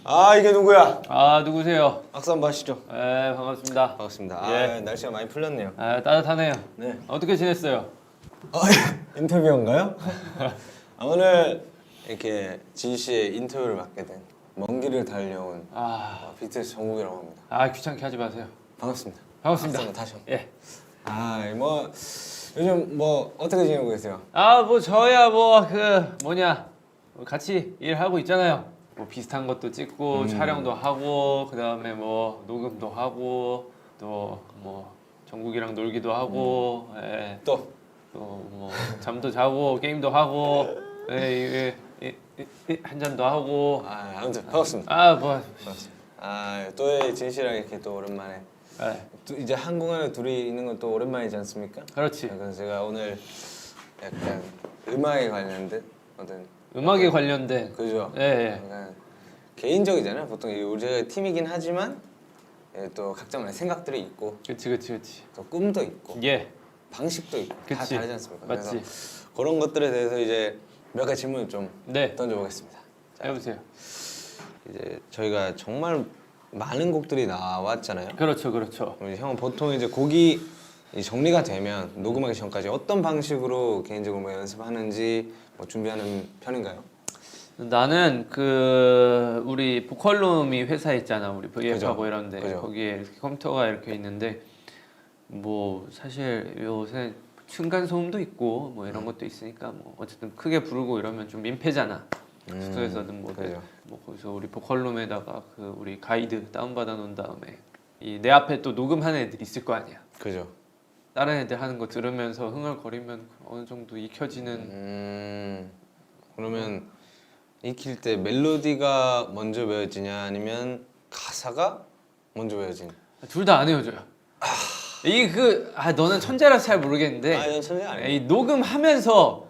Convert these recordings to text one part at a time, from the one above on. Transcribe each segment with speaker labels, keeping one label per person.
Speaker 1: 아 이게 누구야?
Speaker 2: 아 누구세요?
Speaker 1: 악수 한번 하시죠.
Speaker 2: 네 반갑습니다.
Speaker 1: 반갑습니다.
Speaker 2: 예.
Speaker 1: 아 날씨가 많이 풀렸네요.
Speaker 2: 아 따뜻하네요.
Speaker 1: 네.
Speaker 2: 어떻게 지냈어요?
Speaker 1: 인터뷰인가요? 오늘 이렇게 진 씨의 인터뷰를 맡게 된 먼 길을 달려온 BTS 정국이라고 합니다.
Speaker 2: 귀찮게 하지 마세요.
Speaker 1: 반갑습니다.
Speaker 2: 반갑습니다.
Speaker 1: 박수 한번 다시.
Speaker 2: 예.
Speaker 1: 뭐 요즘 뭐 어떻게 지내고 계세요?
Speaker 2: 뭐 저야 뭐 같이 일하고 있잖아요. 뭐 비슷한 것도 찍고 촬영도 하고 그다음에 뭐 녹음도 하고 또 뭐 정국이랑 놀기도 하고 예.
Speaker 1: 또
Speaker 2: 또 뭐 잠도 자고 게임도 하고 예, 한 잔도 하고
Speaker 1: 아무튼 반갑습니다.
Speaker 2: 뭐
Speaker 1: 또 진 씨랑 이렇게 또 오랜만에
Speaker 2: 예.
Speaker 1: 또 이제 한국안에 둘이 있는 건 또 오랜만이지 않습니까?
Speaker 2: 그렇지.
Speaker 1: 그래서 제가 오늘 약간 음악에 관련된 어떤
Speaker 2: 음악에 관련된
Speaker 1: 그죠?
Speaker 2: 예.
Speaker 1: 약간 개인적이잖아요. 보통 우리가 팀이긴 하지만 또 각자만의 생각들이 있고
Speaker 2: 그치
Speaker 1: 또 꿈도 있고
Speaker 2: 예.
Speaker 1: 방식도 있고 다
Speaker 2: 그치.
Speaker 1: 다르지 않습니까?
Speaker 2: 맞지.
Speaker 1: 그래서 그런 것들에 대해서 이제 몇 가지 질문을 좀
Speaker 2: 네.
Speaker 1: 던져보겠습니다. 자,
Speaker 2: 해보세요.
Speaker 1: 이제 저희가 정말 많은 곡들이 나왔잖아요.
Speaker 2: 그렇죠.
Speaker 1: 우리 형은 보통 이제 곡이 정리가 되면 녹음하기 전까지 어떤 방식으로 개인적으로 뭐 연습하는지 뭐 준비하는 편인가요?
Speaker 2: 나는 우리 보컬룸이 회사 있잖아. 우리 VF하고 이런데
Speaker 1: 그죠.
Speaker 2: 거기에 이렇게 컴퓨터가 이렇게 있는데 뭐 사실 요새 층간 소음도 있고 뭐 이런 것도 있으니까 뭐 어쨌든 크게 부르고 이러면 좀 민폐잖아. 숙소에서든
Speaker 1: 그죠.
Speaker 2: 뭐 거기서 우리 보컬룸에다가 우리 가이드 다운받아 놓은 다음에 이 내 앞에 또 녹음하는 애들 있을 거 아니야.
Speaker 1: 그죠.
Speaker 2: 다른 애들 하는 거 들으면서 흥얼거리면 어느 정도 익혀지는.
Speaker 1: 그러면 익힐 때 멜로디가 먼저 외워지냐 아니면 가사가 먼저 외워지냐?
Speaker 2: 둘 다 안 헤어져요. 너는 천재라서 잘 모르겠는데.
Speaker 1: 이건 천재 아니에요.
Speaker 2: 이 녹음하면서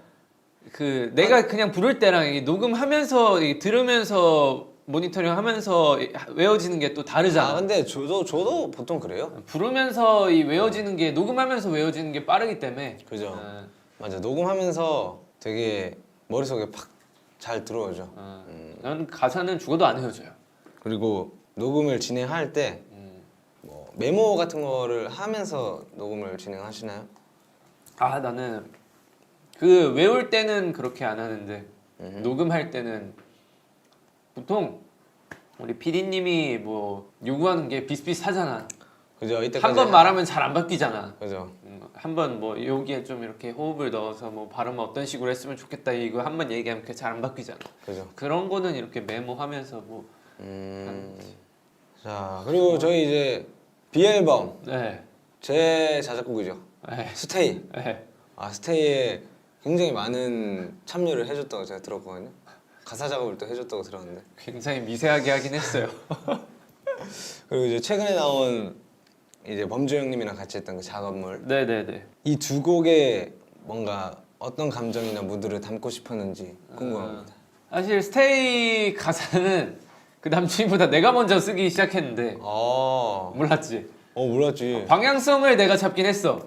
Speaker 2: 내가 그냥 부를 때랑 이 녹음하면서 들으면서 모니터링하면서 외워지는 게 또 다르잖아.
Speaker 1: 근데 저도 보통 그래요.
Speaker 2: 부르면서 이 외워지는 게 녹음하면서 외워지는 게 빠르기 때문에.
Speaker 1: 그죠. 맞아. 녹음하면서 되게 머릿속에 팍 잘 들어오죠.
Speaker 2: 난 가사는 죽어도 안 헤어져요.
Speaker 1: 그리고 녹음을 진행할 때 뭐 메모 같은 거를 하면서 녹음을 진행하시나요?
Speaker 2: 나는 외울 때는 그렇게 안 하는데 녹음할 때는 보통 우리 PD님이 뭐 요구하는 게 비슷비슷하잖아.
Speaker 1: 그죠. 이때까지
Speaker 2: 한 번 말하면 잘 안 바뀌잖아.
Speaker 1: 그죠.
Speaker 2: 한 번 뭐 여기에 좀 이렇게 호흡을 넣어서 뭐 발음 어떤 식으로 했으면 좋겠다 이거 한 번 얘기하면 그게 잘 안 바뀌잖아.
Speaker 1: 그죠.
Speaker 2: 그런 거는 이렇게 메모하면서 뭐
Speaker 1: 자 그리고 저희 이제 비앨범
Speaker 2: 네.
Speaker 1: 제 자작곡이죠.
Speaker 2: 네.
Speaker 1: 스테이.
Speaker 2: 네.
Speaker 1: 스테이에 굉장히 많은 참여를 해줬다고 제가 들었거든요. 가사 작업을 또 해줬다고 들었는데.
Speaker 2: 굉장히 미세하게 하긴 했어요.
Speaker 1: 그리고 이제 최근에 나온 이제 범주 형님이랑 같이 했던 그 작업물.
Speaker 2: 네네네.
Speaker 1: 이 두 곡에 뭔가 어떤 감정이나 무드를 담고 싶었는지 궁금합니다.
Speaker 2: 사실 스테이 가사는 그 남친보다 내가 먼저 쓰기 시작했는데 몰랐지?
Speaker 1: 몰랐지.
Speaker 2: 방향성을 내가 잡긴 했어.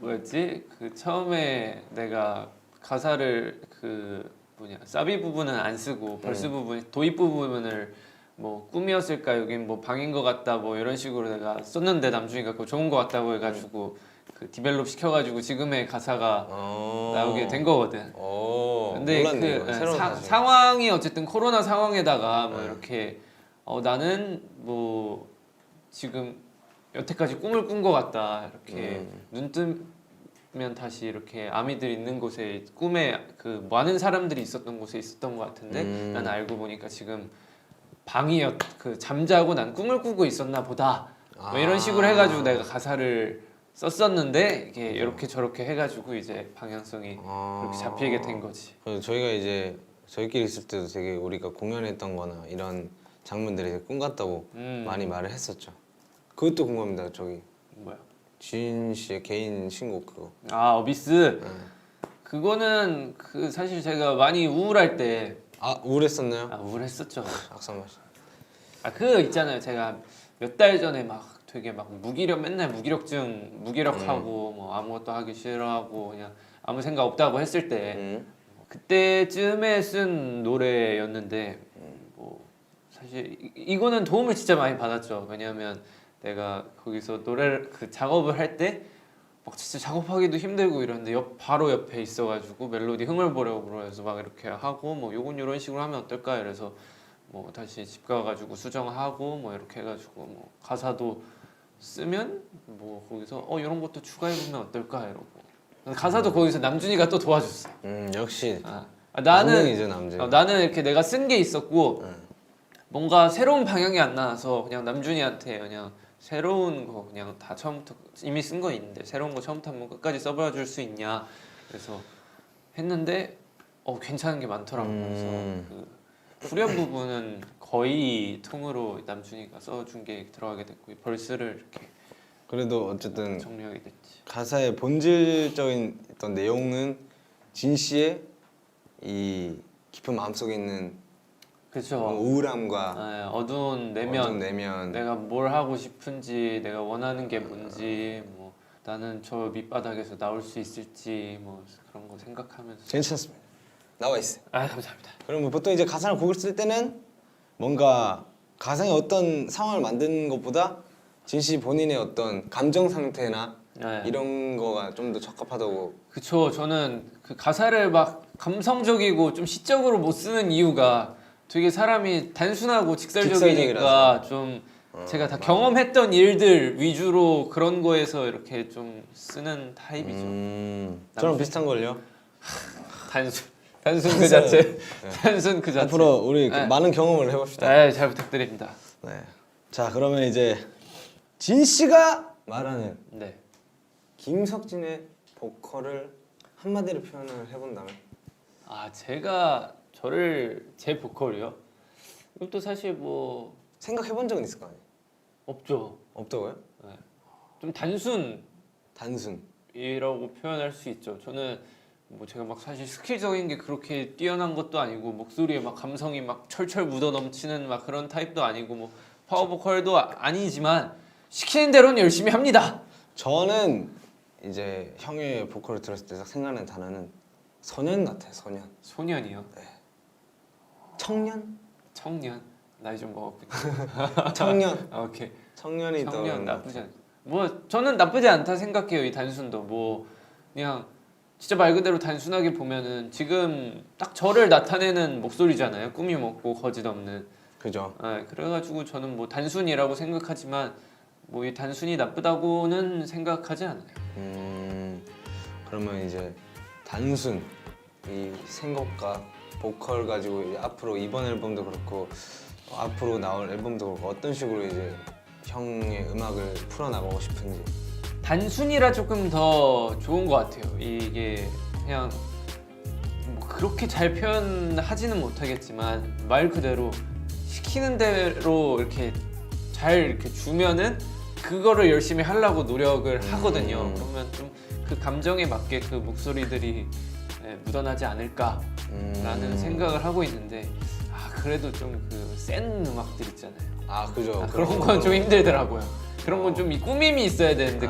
Speaker 2: 뭐였지? 처음에 내가 가사를 사비 부분은 안 쓰고 벌스 부분, 도입 부분을 뭐 꿈이었을까 여긴 뭐 방인 것 같다 뭐 이런 식으로 내가 썼는데 남준이가 그거 좋은 것 같다고 해가지고 디벨롭 시켜가지고 지금의 가사가 나오게 된 거거든. 근데
Speaker 1: 몰랐네요. 새로운 사실.
Speaker 2: 상황이 어쨌든 코로나 상황에다가 뭐 이렇게 나는 뭐 지금 여태까지 꿈을 꾼 것 같다 이렇게 눈 뜨면 다시 이렇게 아미들 있는 곳에 꿈에 많은 사람들이 있었던 곳에 있었던 것 같은데 난 알고 보니까 지금 방이었 잠자고 난 꿈을 꾸고 있었나 보다 뭐 이런 식으로 해가지고 내가 가사를 썼었는데 이게 이렇게 저렇게 해가지고 이제 방향성이 그렇게 잡히게 된 거지.
Speaker 1: 그래서 저희가 이제 저희끼리 있을 때도 되게 우리가 공연했던-거나 이런 장면들이 되게 꿈 같다고 많이 말을 했었죠. 그것도 궁금합니다. 저기
Speaker 2: 뭐야?
Speaker 1: 진 씨의 개인 신곡 그거.
Speaker 2: 어비스. 그거는 사실 제가 많이 우울할 때.
Speaker 1: 우울했었나요?
Speaker 2: 우울했었죠.
Speaker 1: 악상마시.
Speaker 2: 있잖아요. 제가 몇 달 전에 막 되게 막 맨날 무기력하고 뭐 아무것도 하기 싫어하고 그냥 아무 생각 없다고 했을 때 그때쯤에 쓴 노래였는데 뭐 사실 이거는 도움을 진짜 많이 받았죠. 왜냐하면 내가 거기서 노래를 그 작업을 할 때 막 진짜 작업하기도 힘들고 이런데 바로 옆에 있어가지고 멜로디 흥을 보려고 그래서 막 이렇게 하고 뭐 요건 이런 식으로 하면 어떨까 이래서 뭐 다시 집 가가지고 수정하고 뭐 이렇게 해가지고 뭐 가사도 쓰면 뭐 거기서 이런 것도 추가해보면 어떨까 이러고 가사도 거기서 남준이가 또 도와줬어.
Speaker 1: 역시
Speaker 2: 나는
Speaker 1: 남준이죠, 남준.
Speaker 2: 나는 이렇게 내가 쓴 게 있었고 뭔가 새로운 방향이 안 나와서 그냥 남준이한테 그냥 새로운 거 그냥 다 처음부터 이미 쓴 거 있는데 새로운 거 처음부터 한번 끝까지 써봐 줄 수 있냐 그래서 했는데 괜찮은 게 많더라고. 그래서 그 후렴 부분은 거의 통으로 남준이가 써준 게 들어가게 됐고 이 벌스를 이렇게
Speaker 1: 그래도 어쨌든
Speaker 2: 정리하게 됐지.
Speaker 1: 가사의 본질적인 어떤 내용은 진 씨의 이 깊은 마음속에 있는
Speaker 2: 그렇죠.
Speaker 1: 우울함과
Speaker 2: 어두운 내면,
Speaker 1: 내면
Speaker 2: 내가 뭘 하고 싶은지, 내가 원하는 게 뭔지, 뭐 나는 저 밑바닥에서 나올 수 있을지, 뭐 그런 거 생각하면서.
Speaker 1: 괜찮습니다. 나와 있어요.
Speaker 2: 감사합니다.
Speaker 1: 그러면 보통 이제 가사를 곡을 쓸 때는 뭔가 가상의 어떤 상황을 만드는 것보다 진 씨 본인의 어떤 감정 상태나 이런 거가 좀 더 적합하다고.
Speaker 2: 그쵸. 저는 그 가사를 막 감성적이고 좀 시적으로 못 쓰는 이유가 되게 사람이 단순하고 직설적이니까 좀 제가 다 경험했던 일들 위주로 그런 거에서 이렇게 좀 쓰는 타입이죠.
Speaker 1: 저랑 비슷한 걸요.
Speaker 2: 단순 그 자체. 단순 그 자체.
Speaker 1: 앞으로 우리 많은 경험을 해봅시다.
Speaker 2: 네, 잘 부탁드립니다.
Speaker 1: 네. 자, 그러면 이제 진 씨가 말하는 김석진의 보컬을 한마디로 표현을 해본다면?
Speaker 2: 제가 제 보컬이요? 이것도 사실 뭐
Speaker 1: 생각해본 적은 있을 거 아니에요?
Speaker 2: 없죠.
Speaker 1: 없다고요?
Speaker 2: 네. 좀 단순이라고 표현할 수 있죠. 저는 뭐 제가 막 사실 스킬적인 게 그렇게 뛰어난 것도 아니고 목소리에 막 감성이 막 철철 묻어 넘치는 막 그런 타입도 아니고 뭐 파워 보컬도 아니지만 시키는 대로는 열심히 합니다.
Speaker 1: 저는 이제 형의 보컬을 들었을 때 딱 생각나는 단어는 소년 같아요. 소년.
Speaker 2: 소년이요?
Speaker 1: 네. 청년?
Speaker 2: 청년. 나이 좀 먹었군요.
Speaker 1: 청년.
Speaker 2: 오케이.
Speaker 1: 청년
Speaker 2: 나쁘지 않. 뭐 저는 나쁘지 않다 생각해요. 이 단순도 뭐 그냥 진짜 말 그대로 단순하게 보면은 지금 딱 저를 나타내는 목소리잖아요. 꾸밈 없고 거짓 없는.
Speaker 1: 그죠.
Speaker 2: 그래가지고 저는 뭐 단순이라고 생각하지만 뭐 이 단순이 나쁘다고는 생각하지 않아요.
Speaker 1: 그러면 이제 단순 이 생각과 보컬 가지고 이제 앞으로 이번 앨범도 그렇고 앞으로 나올 앨범도 그렇고 어떤 식으로 이제 형의 음악을 풀어나가고 싶은지.
Speaker 2: 단순이라 조금 더 좋은 것 같아요. 이게 그냥 뭐 그렇게 잘 표현하지는 못하겠지만 말 그대로 시키는 대로 이렇게 잘 이렇게 주면은 그거를 열심히 하려고 노력을 하거든요. 그러면 좀 그 감정에 맞게 그 목소리들이 묻어나지 않을까라는 생각을 하고 있는데 그래도 좀 그 센 음악들 있잖아요.
Speaker 1: 그죠.
Speaker 2: 그런 건 좀 힘들더라고요. 그런 건 좀 꾸밈이 있어야 되는데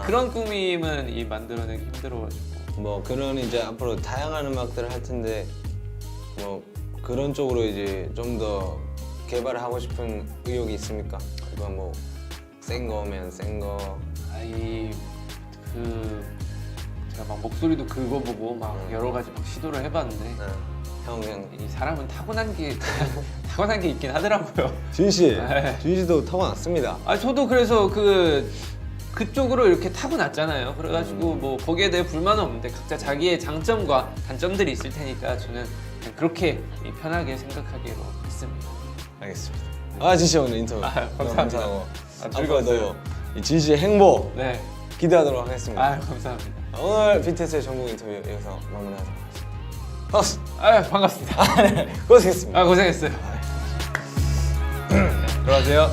Speaker 2: 그런 꾸밈은 만들어내기 힘들어가지고.
Speaker 1: 뭐 그런 이제 앞으로 다양한 음악들을 할 텐데 뭐 그런 쪽으로 이제 좀 더 개발을 하고 싶은 의욕이 있습니까? 그거 뭐 센 거면 센 거.
Speaker 2: 제가 막 목소리도 긁어보고 막 여러 가지 막 시도를 해봤는데
Speaker 1: 형 그냥
Speaker 2: 이 사람은 타고난 게 있긴 하더라고요.
Speaker 1: 진 씨도 타고났습니다.
Speaker 2: 저도 그래서 그쪽으로 이렇게 타고났잖아요. 그래가지고 뭐 거기에 대해 불만은 없는데 각자 자기의 장점과 단점들이 있을 테니까 저는 그냥 그렇게 편하게 생각하기로 했습니다.
Speaker 1: 알겠습니다. 진 씨 오늘 인터뷰 너무 감사하고
Speaker 2: 즐거웠어요.
Speaker 1: 앞으로도 이 진 씨의 행복
Speaker 2: 네.
Speaker 1: 기대하도록 하겠습니다.
Speaker 2: 감사합니다.
Speaker 1: 오늘 BTS의 전국 인터뷰 여기서 마무리하도록 하겠습니다.
Speaker 2: 반갑습니다.
Speaker 1: 네. 고생했습니다.
Speaker 2: 고생했어요. 들어가세요.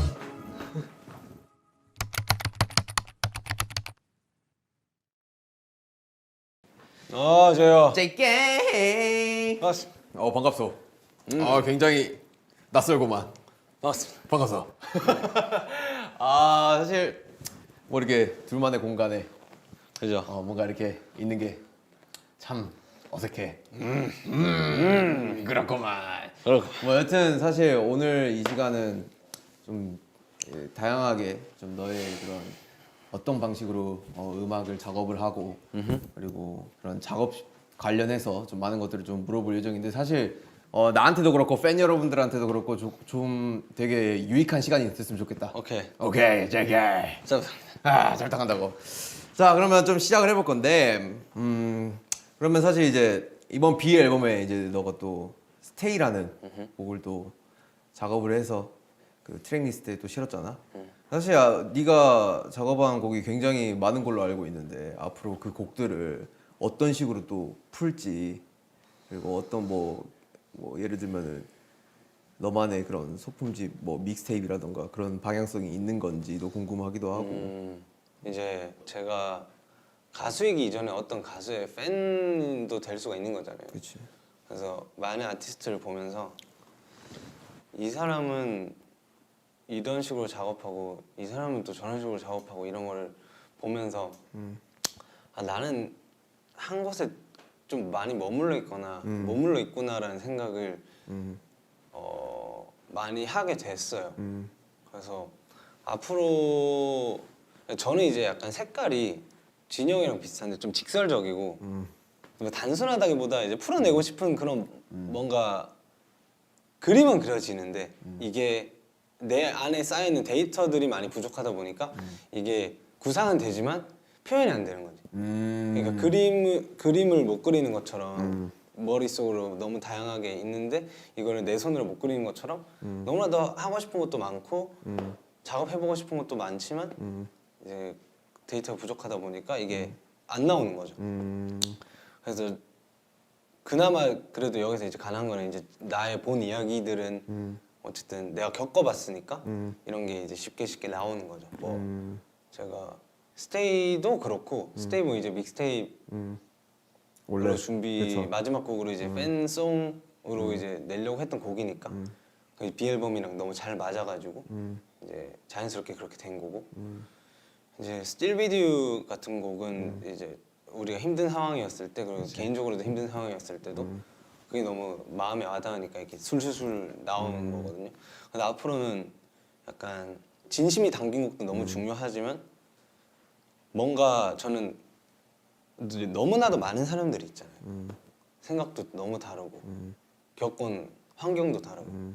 Speaker 1: 저요.
Speaker 3: JK.
Speaker 1: 반갑습니다.
Speaker 3: 반갑소. 굉장히 낯설고만.
Speaker 1: 반갑습니다.
Speaker 3: 반갑소. 사실 뭐 이렇게 둘만의 공간에
Speaker 1: 그죠.
Speaker 3: 뭔가 이렇게 있는 게 참 어색해. 그렇구만. 뭐 여튼 사실 오늘 이 시간은 좀 다양하게 좀 너의 그런 어떤 방식으로 음악을 작업을 하고 그리고 그런 작업 관련해서 좀 많은 것들을 좀 물어볼 예정인데 사실 나한테도 그렇고 팬 여러분들한테도 그렇고 좀 되게 유익한 시간이 됐으면 좋겠다.
Speaker 1: 오케이,
Speaker 3: 제게.
Speaker 1: 자,
Speaker 3: 잘 당한다고. 자, 그러면 좀 시작을 해볼 건데, 그러면 사실 이제 이번 B 앨범에 이제 너가 또 스테이라는 곡을 또 작업을 해서 그 트랙 리스트에 또 실었잖아. 사실 네가 작업한 곡이 굉장히 많은 걸로 알고 있는데 앞으로 그 곡들을 어떤 식으로 또 풀지 그리고 어떤 뭐 예를 들면은 너만의 그런 소품집 뭐 믹스테이프라던가 그런 방향성이 있는 건지도 궁금하기도 하고.
Speaker 1: 이제 제가 가수이기 이전에 어떤 가수의 팬도 될 수가 있는 거잖아요.
Speaker 3: 그렇지.
Speaker 1: 그래서 많은 아티스트를 보면서 이 사람은 이런 식으로 작업하고 이 사람은 또 저런 식으로 작업하고 이런 거를 보면서 나는 한 곳에 좀 많이 머물러 있구나라는 생각을 많이 하게 됐어요. 그래서 앞으로 저는 이제 약간 색깔이 진영이랑 비슷한데 좀 직설적이고 단순하다기보다 이제 풀어내고 싶은 그런 뭔가 그림은 그려지는데 이게 내 안에 쌓여있는 데이터들이 많이 부족하다 보니까 이게 구상은 되지만 표현이 안 되는 거지. 그러니까 그림을 못 그리는 것처럼 머릿속으로 너무 다양하게 있는데 이거를 내 손으로 못 그리는 것처럼 너무나 더 하고 싶은 것도 많고 작업해보고 싶은 것도 많지만 이제 데이터가 부족하다 보니까 이게 안 나오는 거죠. 그래서 그나마 그래도 여기서 이제 가능한 거는 이제 나의 본 이야기들은 어쨌든 내가 겪어봤으니까 이런 게 이제 쉽게 나오는 거죠. 뭐 제가 스테이도 그렇고 스테이 이제 믹스테이프로
Speaker 3: 원래
Speaker 1: 준비 마지막 곡으로 이제 팬송으로 이제 내려고 했던 곡이니까 그 비앨범이랑 너무 잘 맞아가지고 이제 자연스럽게 그렇게 된 거고 이제 스틸 비디오 같은 곡은 이제 우리가 힘든 상황이었을 때 그리고 개인적으로도 힘든 상황이었을 때도 그게 너무 마음에 와닿으니까 이렇게 술술술 나오는 거거든요. 근데 앞으로는 약간 진심이 담긴 곡도 너무 중요하지만 뭔가 저는 너무나도 많은 사람들이 있잖아요. 생각도 너무 다르고 겪은 환경도 다르고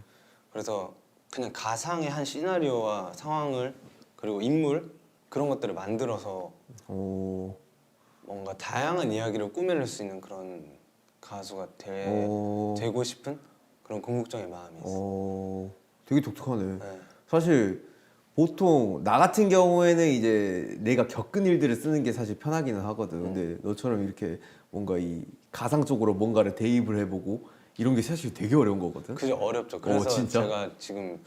Speaker 1: 그래서 그냥 가상의 한 시나리오와 상황을 그리고 인물 그런 것들을 만들어서 뭔가 다양한 이야기를 꾸며낼 수 있는 그런 가수가 되고 싶은 그런 궁극적인 마음이 있어요.
Speaker 3: 되게 독특하네.
Speaker 1: 네.
Speaker 3: 사실 보통 나 같은 경우에는 이제 내가 겪은 일들을 쓰는 게 사실 편하기는 하거든. 근데 너처럼 이렇게 뭔가 이 가상적으로 뭔가를 대입을 해보고 이런 게 사실 되게 어려운 거거든.
Speaker 1: 그게 어렵죠. 그래서
Speaker 3: 진짜?
Speaker 1: 제가 지금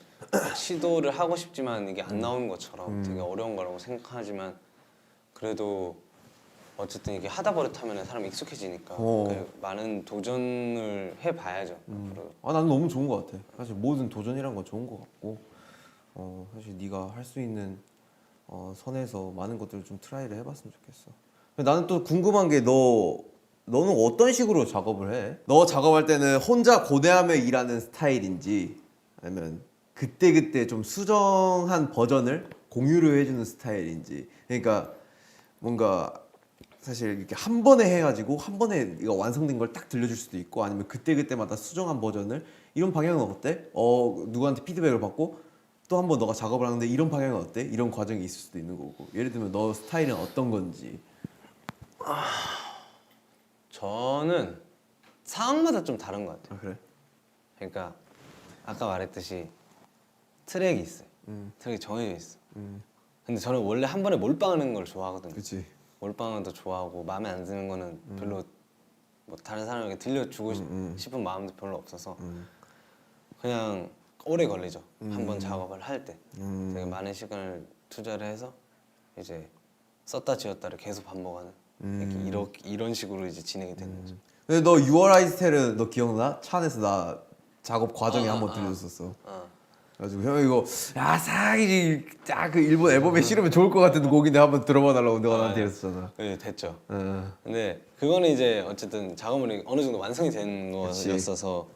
Speaker 1: 시도를 하고 싶지만 이게 안 나오는 것처럼 되게 어려운 거라고 생각하지만 그래도 어쨌든 이게 하다 버릇하면 사람이 익숙해지니까 그 많은 도전을 해봐야죠. 앞으로.
Speaker 3: 나는 너무 좋은 것 같아. 사실 모든 도전이란 건 좋은 것 같고 사실 네가 할 수 있는 선에서 많은 것들을 좀 트라이를 해봤으면 좋겠어. 근데 나는 또 궁금한 게 너는 어떤 식으로 작업을 해? 너 작업할 때는 혼자 고대하며 일하는 스타일인지 아니면 그때그때 좀 수정한 버전을 공유를 해주는 스타일인지. 그러니까 뭔가 사실 이렇게 한 번에 해가지고 한 번에 이거 완성된 걸 딱 들려줄 수도 있고 아니면 그때그때마다 수정한 버전을 이런 방향은 어때? 누구한테 피드백을 받고 또 한 번 너가 작업을 하는데 이런 방향은 어때? 이런 과정이 있을 수도 있는 거고. 예를 들면 너 스타일은 어떤 건지.
Speaker 1: 저는 상황마다 좀 다른 것 같아요.
Speaker 3: 그래?
Speaker 1: 그러니까 아까 말했듯이 트랙이 있어요. 트랙이 정해져 있어. 근데 저는 원래 한 번에 몰빵하는 걸 좋아하거든요.
Speaker 3: 그치.
Speaker 1: 몰빵은 더 좋아하고 마음에 안 드는 거는 별로 뭐 다른 사람에게 들려주고 싶은 마음도 별로 없어서 그냥 오래 걸리죠. 한 번 작업을 할 때 되게 많은 시간을 투자를 해서 이제 썼다 지웠다를 계속 반복하는 이런 식으로 이제 진행이 되는 거죠.
Speaker 3: 근데 너 유월 아이스텔은 너 기억나? 차 안에서 나 작업 과정에 한번 들려줬었어. 그래가지고 형 이거 싹이 딱 그 일본 앨범에 실으면 좋을 것 같은 곡인데 한번 들어봐 달라고 내가 나한테 했었잖아.
Speaker 1: 네, 됐죠. 근데 그거는 이제 어쨌든 작업물이 어느 정도 완성이 된 거였어서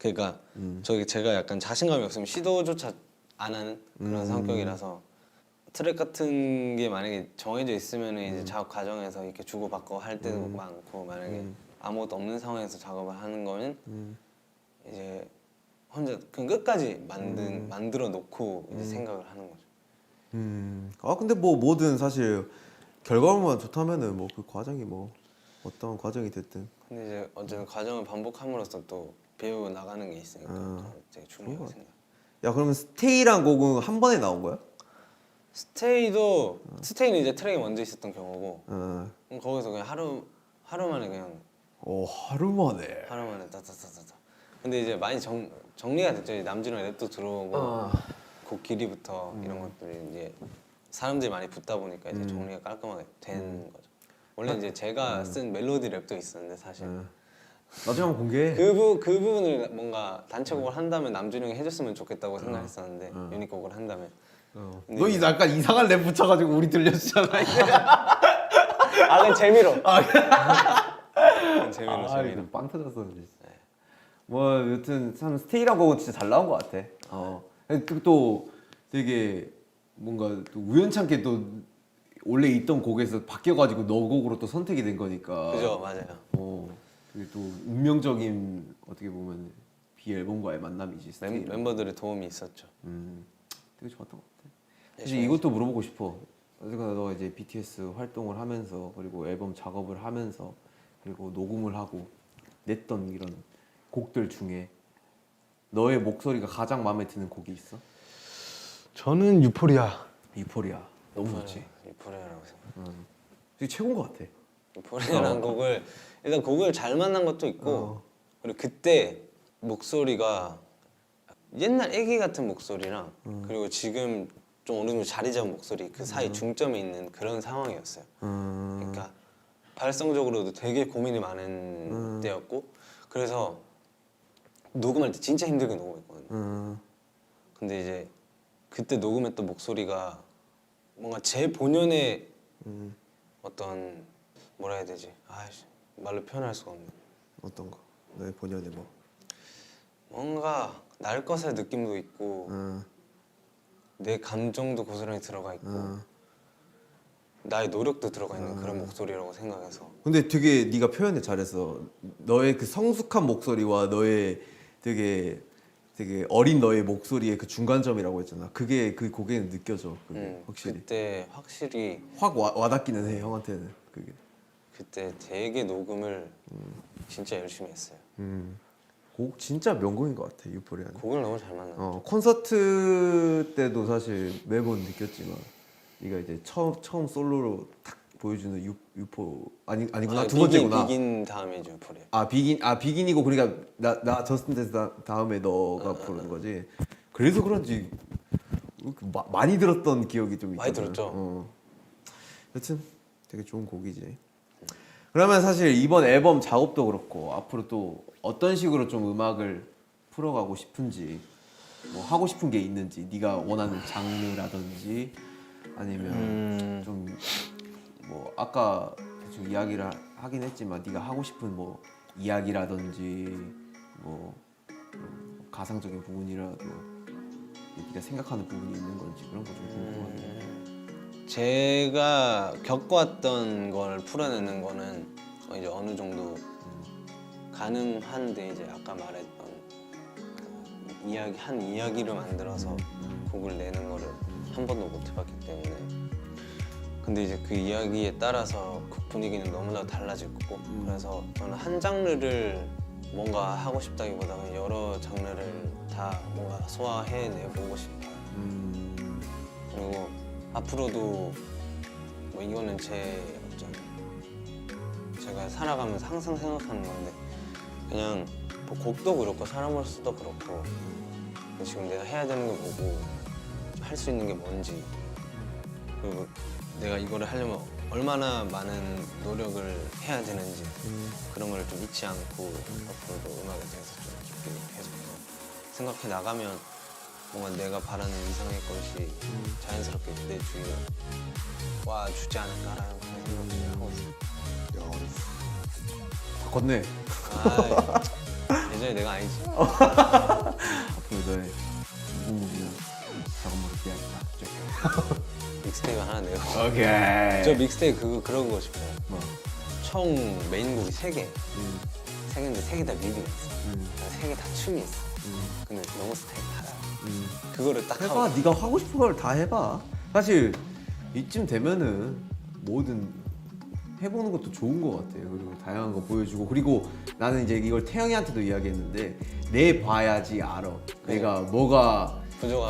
Speaker 1: 그러니까 저기 제가 약간 자신감이 없으면 시도조차 안 하는 그런 성격이라서 트랙 같은 게 만약에 정해져 있으면 이제 작업 과정에서 이렇게 주고받고 할 때도 많고 만약에 아무것도 없는 상황에서 작업을 하는 거는 이제 혼자 그냥 끝까지 만들어 놓고 이제 생각을 하는 거죠.
Speaker 3: 아 근데 뭐 뭐든 사실 결과물만 좋다면은 뭐 그 과정이 뭐 어떤 과정이 됐든
Speaker 1: 근데 이제 어쨌든 과정을 반복함으로써 또 배워 나가는 게 있으니까 그건 되게 중요하게 생각.
Speaker 3: 야 그러면 스테이란 곡은 한 번에 나온 거야?
Speaker 1: 스테이는 이제 트랙이 먼저 있었던 경우고
Speaker 3: 어.
Speaker 1: 거기서 그냥 하루 만에 그냥
Speaker 3: 오 하루 만에.
Speaker 1: 따따따따따. 근데 이제 많이 정리가 됐죠. 이제 남준호 랩도 들어오고 곡 길이부터 이런 것들이 이제 사람들이 많이 붙다 보니까 이제 정리가 깔끔하게 된 거죠. 원래 이제 제가 쓴 멜로디 랩도 있었는데 사실
Speaker 3: 나중에 한번 공개해.
Speaker 1: 그 부분을 뭔가 단체곡을 한다면 남준이 형이 해줬으면 좋겠다고 생각했었는데 유닛곡을 한다면
Speaker 3: 너 약간 이상한 랩 붙여가지고 우리 들려주잖아.
Speaker 1: 그건 재미로 그건 재미로
Speaker 3: 빵 터졌어. 뭐 여튼 참 스테이란 곡은 진짜 잘 나온 것 같아. 또 되게 뭔가 또 우연찮게 또 원래 있던 곡에서 바뀌어가지고 너 곡으로 또 선택이 된 거니까.
Speaker 1: 그죠 맞아요.
Speaker 3: 그게 또 운명적인 어떻게 보면 비앨범과의 만남이지. 스테이는.
Speaker 1: 멤버들의 도움이 있었죠.
Speaker 3: 되게 좋았던 것 같아. 사실 이것도 물어보고 싶어. 어쨌거나 너가 이제 BTS 활동을 하면서 그리고 앨범 작업을 하면서 그리고 녹음을 하고 냈던 이런 곡들 중에 너의 목소리가 가장 마음에 드는 곡이 있어?
Speaker 1: 저는 유포리아.
Speaker 3: 유포리아 너무 좋지.
Speaker 1: 유포리아라고 생각.
Speaker 3: 되게 최고인 것 같아.
Speaker 1: 유포리아라는 곡을 일단 곡을 잘 만난 것도 있고 그리고 그때 목소리가 옛날 애기 같은 목소리랑 그리고 지금 좀 어느 정도 자리 잡은 목소리 그 사이 중점에 있는 그런 상황이었어요. 그러니까 발성적으로도 되게 고민이 많은 때였고 그래서 녹음할 때 진짜 힘들게 녹음했거든요. 근데 이제 그때 녹음했던 목소리가 뭔가 제 본연의 어떤 뭐라 해야 되지? 말로 표현할 수가 없네.
Speaker 3: 어떤 거? 너의 본연의 뭐?
Speaker 1: 뭔가 날 것의 느낌도 있고 내 감정도 고스란히 들어가 있고 나의 노력도 들어가 있는 그런 목소리라고 생각해서
Speaker 3: 근데 되게 네가 표현을 잘했어. 너의 그 성숙한 목소리와 너의 되게 어린 너의 목소리의 그 중간점이라고 했잖아. 그게 그 곡에는 느껴져. 그게 확실히.
Speaker 1: 그때 확실히
Speaker 3: 확 와닿기는 해 형한테는 그게.
Speaker 1: 그때 되게 녹음을 진짜 열심히 했어요.
Speaker 3: 곡 진짜 명곡인 것 같아 유포리아는.
Speaker 1: 곡을 너무 잘 만나.
Speaker 3: 콘서트 때도 사실 매번 느꼈지만 네가 이제 처음 솔로로 탁 보여주는 유포 아니구나 두 번째구나.
Speaker 1: 비긴 다음이죠 유포리아.
Speaker 3: 비긴이고 그러니까 나 저스틴 데스 다음에 너가 부르는 거지. 그래서 그런지 많이 들었던 기억이 좀 있거든.
Speaker 1: 많이 들었죠.
Speaker 3: 여튼 되게 좋은 곡이지. 그러면 사실 이번 앨범 작업도 그렇고 앞으로 또 어떤 식으로 좀 음악을 풀어가고 싶은지 뭐 하고 싶은 게 있는지 네가 원하는 장르라든지 아니면 좀 뭐 아까 대충 이야기를 하긴 했지만 네가 하고 싶은 뭐 이야기라든지 뭐 가상적인 부분이라도 네가 생각하는 부분이 있는 건지 그런 거 좀 궁금한데.
Speaker 1: 제가 겪어왔던 걸 풀어내는 거는 이제 어느 정도 가능한데 이제 아까 말했던 그 이야기를 만들어서 곡을 내는 거를 한 번도 못 해봤기 때문에 근데 이제 그 이야기에 따라서 곡 분위기는 너무나 달라질 거고 그래서 저는 한 장르를 뭔가 하고 싶다기보다는 여러 장르를 다 뭔가 소화해내보고 싶어요. 그리고 앞으로도 뭐 이거는 제가 살아가면서 항상 생각하는 건데 그냥 뭐 곡도 그렇고 사람으로서도 그렇고 지금 내가 해야 되는 게 뭐고 할 수 있는 게 뭔지 그리고 내가 이거를 하려면 얼마나 많은 노력을 해야 되는지 그런 걸 좀 잊지 않고 앞으로도 음악에 대해서 좀 깊이 계속 생각해 나가면 뭔가 내가 바라는 이상의 것이 자연스럽게 내 주위에 와주지 않을까라는 그런 생각을 하고 있어요.
Speaker 3: 바꿨네.
Speaker 1: 여전히 내가 아니지.
Speaker 3: 앞으로 너의 무궁무진한 작업물을 기대하겠다.
Speaker 1: 믹스테이프 하나 내고.
Speaker 3: 오케이.
Speaker 1: 저 믹스테이프 그런 거 싶어요.
Speaker 3: 뭐?
Speaker 1: 총 메인곡이 3개. 3개인데 3개 다 뮤비가 있어. 3개 다 춤이 있어. 근데 너무 스타일이 달라. 그거를 딱
Speaker 3: 해봐.
Speaker 1: 하고.
Speaker 3: 네가 하고 싶은 걸 다 해봐. 사실 이쯤 되면은 뭐든 해보는 것도 좋은 것 같아요. 그리고 다양한 거 보여주고, 그리고 나는 이제 이걸 태영이한테도 이야기했는데 내 봐야지 알아. 내가 뭐가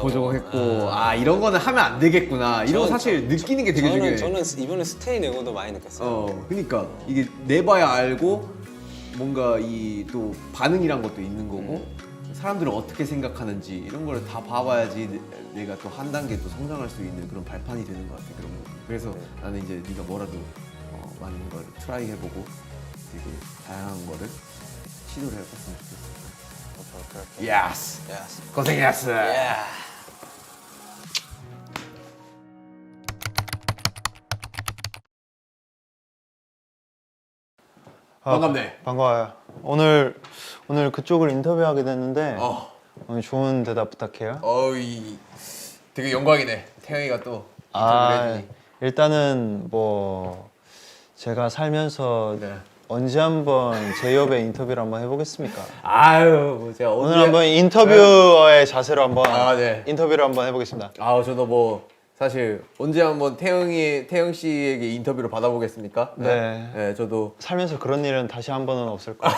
Speaker 3: 부족했고 이런 거는 하면 안 되겠구나. 이런 거 사실 느끼는 게 되게 중요해.
Speaker 1: 저는 이번에 스테이 내고도 많이 느꼈어요.
Speaker 3: 그러니까 이게 내봐야 알고 뭔가 이 또 반응이란 것도 있는 거고 사람들은 어떻게 생각하는지 이런 걸 다 봐봐야지 내가 또 한 단계 또 성장할 수 있는 그런 발판이 되는 것 같아. 그런 거. 그래서 나는 이제 네가 뭐라도 많은 걸 트라이 해보고 되게 다양한 거를 시도를 해봤으면 좋겠어. 예스.
Speaker 1: Yes.
Speaker 3: 고생했어.
Speaker 1: Yeah.
Speaker 3: 반갑네.
Speaker 4: 반가워요. 오늘 그쪽을 인터뷰하게 됐는데 오늘 좋은 대답 부탁해요.
Speaker 3: 어이 되게 영광이네. 태영이가 또 인터뷰를 해주니.
Speaker 4: 일단은 뭐 제가 살면서
Speaker 3: 네.
Speaker 4: 언제 한번 제 옆에 인터뷰를 한번 해보겠습니까?
Speaker 3: 아유 제가
Speaker 4: 오늘 한번 인터뷰어의 자세로 한번
Speaker 3: 네.
Speaker 4: 인터뷰를 한번 해보겠습니다.
Speaker 3: 저도 뭐 사실 언제 한번 태영 씨에게 인터뷰를 받아보겠습니까?
Speaker 4: 네.
Speaker 3: 저도
Speaker 4: 살면서 그런 일은 다시 한 번은 없을 거예요.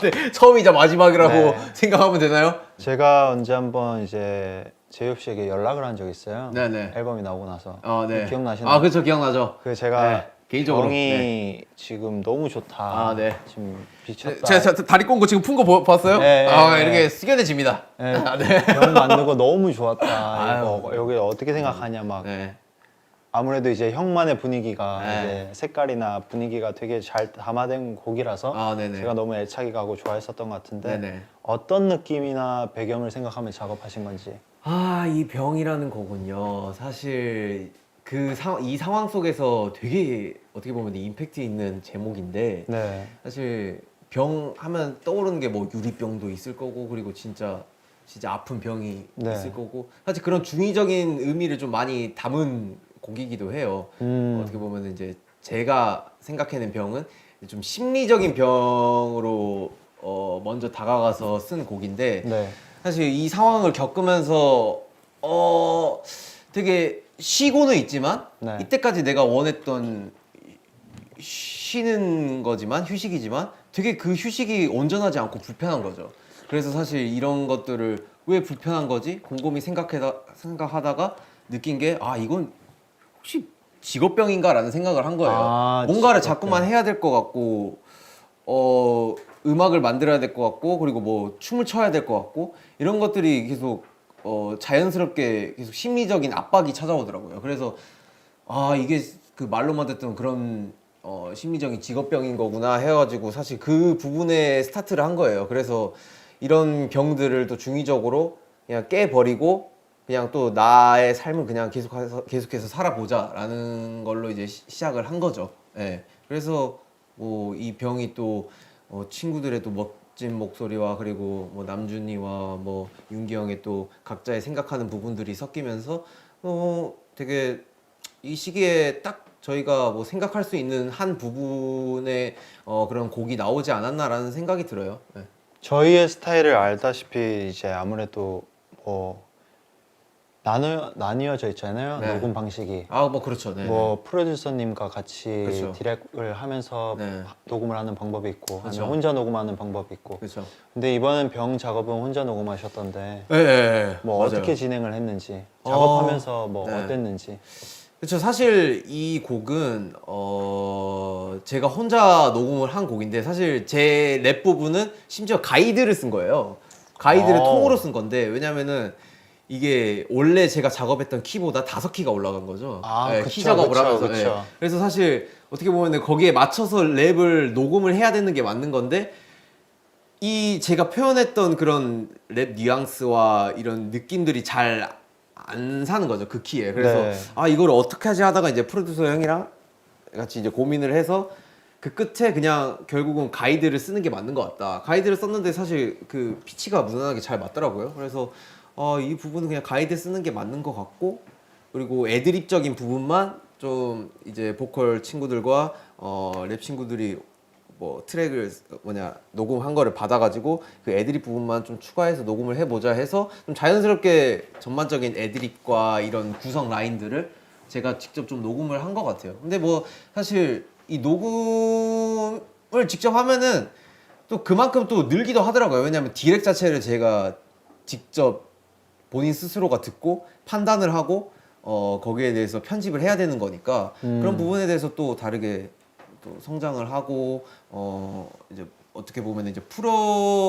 Speaker 3: 네, 처음이자 마지막이라고
Speaker 4: 네.
Speaker 3: 생각하면 되나요?
Speaker 4: 제가 언제 한번 이제 제이홉 씨에게 연락을 한 적이 있어요.
Speaker 3: 네네.
Speaker 4: 앨범이 나오고 나서.
Speaker 3: 네.
Speaker 4: 기억나시나요?
Speaker 3: 그렇죠, 기억나죠.
Speaker 4: 그 제가
Speaker 3: 네, 개인적으로.
Speaker 4: 병이 지금 너무 좋다.
Speaker 3: 네.
Speaker 4: 지금 미쳤다.
Speaker 3: 제가 다리 꼰 거 지금 푼 거 봤어요?
Speaker 4: 네, 네,
Speaker 3: 이렇게 숙연해집니다.
Speaker 4: 네.
Speaker 3: 네.
Speaker 4: 병 만든 거 너무 좋았다.
Speaker 3: 아유.
Speaker 4: 이거 여기 어떻게 생각하냐 막.
Speaker 3: 네.
Speaker 4: 아무래도 이제 형만의 분위기가
Speaker 3: 네.
Speaker 4: 이제 색깔이나 분위기가 되게 잘 담아된 곡이라서
Speaker 3: 네네.
Speaker 4: 제가 너무 애착이 가고 좋아했었던 것 같은데
Speaker 3: 네네.
Speaker 4: 어떤 느낌이나 배경을 생각하며 작업하신 건지.
Speaker 3: 이 병이라는 거군요. 사실 이 상황 속에서 되게 어떻게 보면 임팩트 있는 제목인데
Speaker 4: 네.
Speaker 3: 사실 병 하면 떠오르는 게 뭐 유리병도 있을 거고 그리고 진짜 아픈 병이
Speaker 4: 네.
Speaker 3: 있을 거고 사실 그런 중의적인 의미를 좀 많이 담은 곡이기도 해요. 어떻게 보면 이제 제가 생각해낸 병은 좀 심리적인 병으로 먼저 다가가서 쓴 곡인데
Speaker 4: 네.
Speaker 3: 사실 이 상황을 겪으면서 되게 쉬고는 있지만
Speaker 4: 네.
Speaker 3: 이때까지 내가 원했던 쉬는 거지만 휴식이지만 되게 그 휴식이 온전하지 않고 불편한 거죠. 그래서 사실 이런 것들을 왜 불편한 거지? 곰곰이 생각하다가 느낀 게 이건 혹시 직업병인가라는 생각을 한 거예요. 뭔가를
Speaker 4: 직업병.
Speaker 3: 자꾸만 해야 될 것 같고 음악을 만들어야 될 것 같고 그리고 뭐 춤을 춰야 될 것 같고 이런 것들이 계속 자연스럽게 계속 심리적인 압박이 찾아오더라고요. 그래서 이게 그 말로만 듣던 그런 심리적인 직업병인 거구나 해가지고 사실 그 부분에 스타트를 한 거예요. 그래서 이런 병들을 또 중의적으로 그냥 깨버리고 그냥 또 나의 삶을 그냥 계속해서 살아보자라는 걸로 이제 시작을 한 거죠. 예. 그래서 뭐 이 병이 또 친구들의 또 멋진 목소리와 그리고 뭐 남준이와 뭐 윤기 형의 또 각자의 생각하는 부분들이 섞이면서 되게 이 시기에 딱 저희가 뭐 생각할 수 있는 한 부분의 그런 곡이 나오지 않았나라는 생각이 들어요. 네.
Speaker 4: 저희의 스타일을 알다시피 이제 아무래도 뭐 나뉘어져 있잖아요.
Speaker 3: 네.
Speaker 4: 녹음 방식이.
Speaker 3: 뭐 그렇죠. 네.
Speaker 4: 뭐 프로듀서님과 같이
Speaker 3: 그렇죠.
Speaker 4: 디렉을 하면서
Speaker 3: 네.
Speaker 4: 녹음을 하는 방법이 있고
Speaker 3: 그렇죠.
Speaker 4: 아니면 혼자 녹음하는 방법이 있고.
Speaker 3: 그렇죠.
Speaker 4: 근데 이번엔 병 작업은 혼자 녹음하셨던데
Speaker 3: 네.
Speaker 4: 뭐
Speaker 3: 맞아요.
Speaker 4: 어떻게 진행을 했는지 작업하면서 뭐
Speaker 3: 네.
Speaker 4: 어땠는지.
Speaker 3: 그렇죠. 사실 이 곡은 제가 혼자 녹음을 한 곡인데 사실 제 랩 부분은 심지어 가이드를 쓴 거예요. 가이드를 통으로 쓴 건데 왜냐면은 이게 원래 제가 작업했던 키보다 5키가 올라간 거죠.
Speaker 4: 그쵸,
Speaker 3: 키 작업을
Speaker 4: 그쵸,
Speaker 3: 하면서.
Speaker 4: 그쵸.
Speaker 3: 그래서 사실 어떻게 보면 거기에 맞춰서 랩을 녹음을 해야 되는 게 맞는 건데 이 제가 표현했던 그런 랩 뉘앙스와 이런 느낌들이 잘 안 사는 거죠, 그 키에. 그래서
Speaker 4: 네.
Speaker 3: 이걸 어떻게 하지 하다가 이제 프로듀서 형이랑 같이 이제 고민을 해서 그 끝에 그냥 결국은 가이드를 쓰는 게 맞는 것 같다. 가이드를 썼는데 사실 그 피치가 무난하게 잘 맞더라고요. 그래서 이 부분은 그냥 가이드 쓰는 게 맞는 것 같고, 그리고 애드립적인 부분만 좀 이제 보컬 친구들과 랩 친구들이 뭐 트랙을 녹음한 거를 받아가지고 그 애드립 부분만 좀 추가해서 녹음을 해보자 해서 좀 자연스럽게 전반적인 애드립과 이런 구성 라인들을 제가 직접 좀 녹음을 한 것 같아요. 근데 뭐 사실 이 녹음을 직접 하면은 또 그만큼 또 늘기도 하더라고요. 왜냐면 디렉 자체를 제가 직접 본인 스스로가 듣고 판단을 하고 거기에 대해서 편집을 해야 되는 거니까 그런 부분에 대해서 또 다르게 또 성장을 하고 이제 어떻게 보면 이제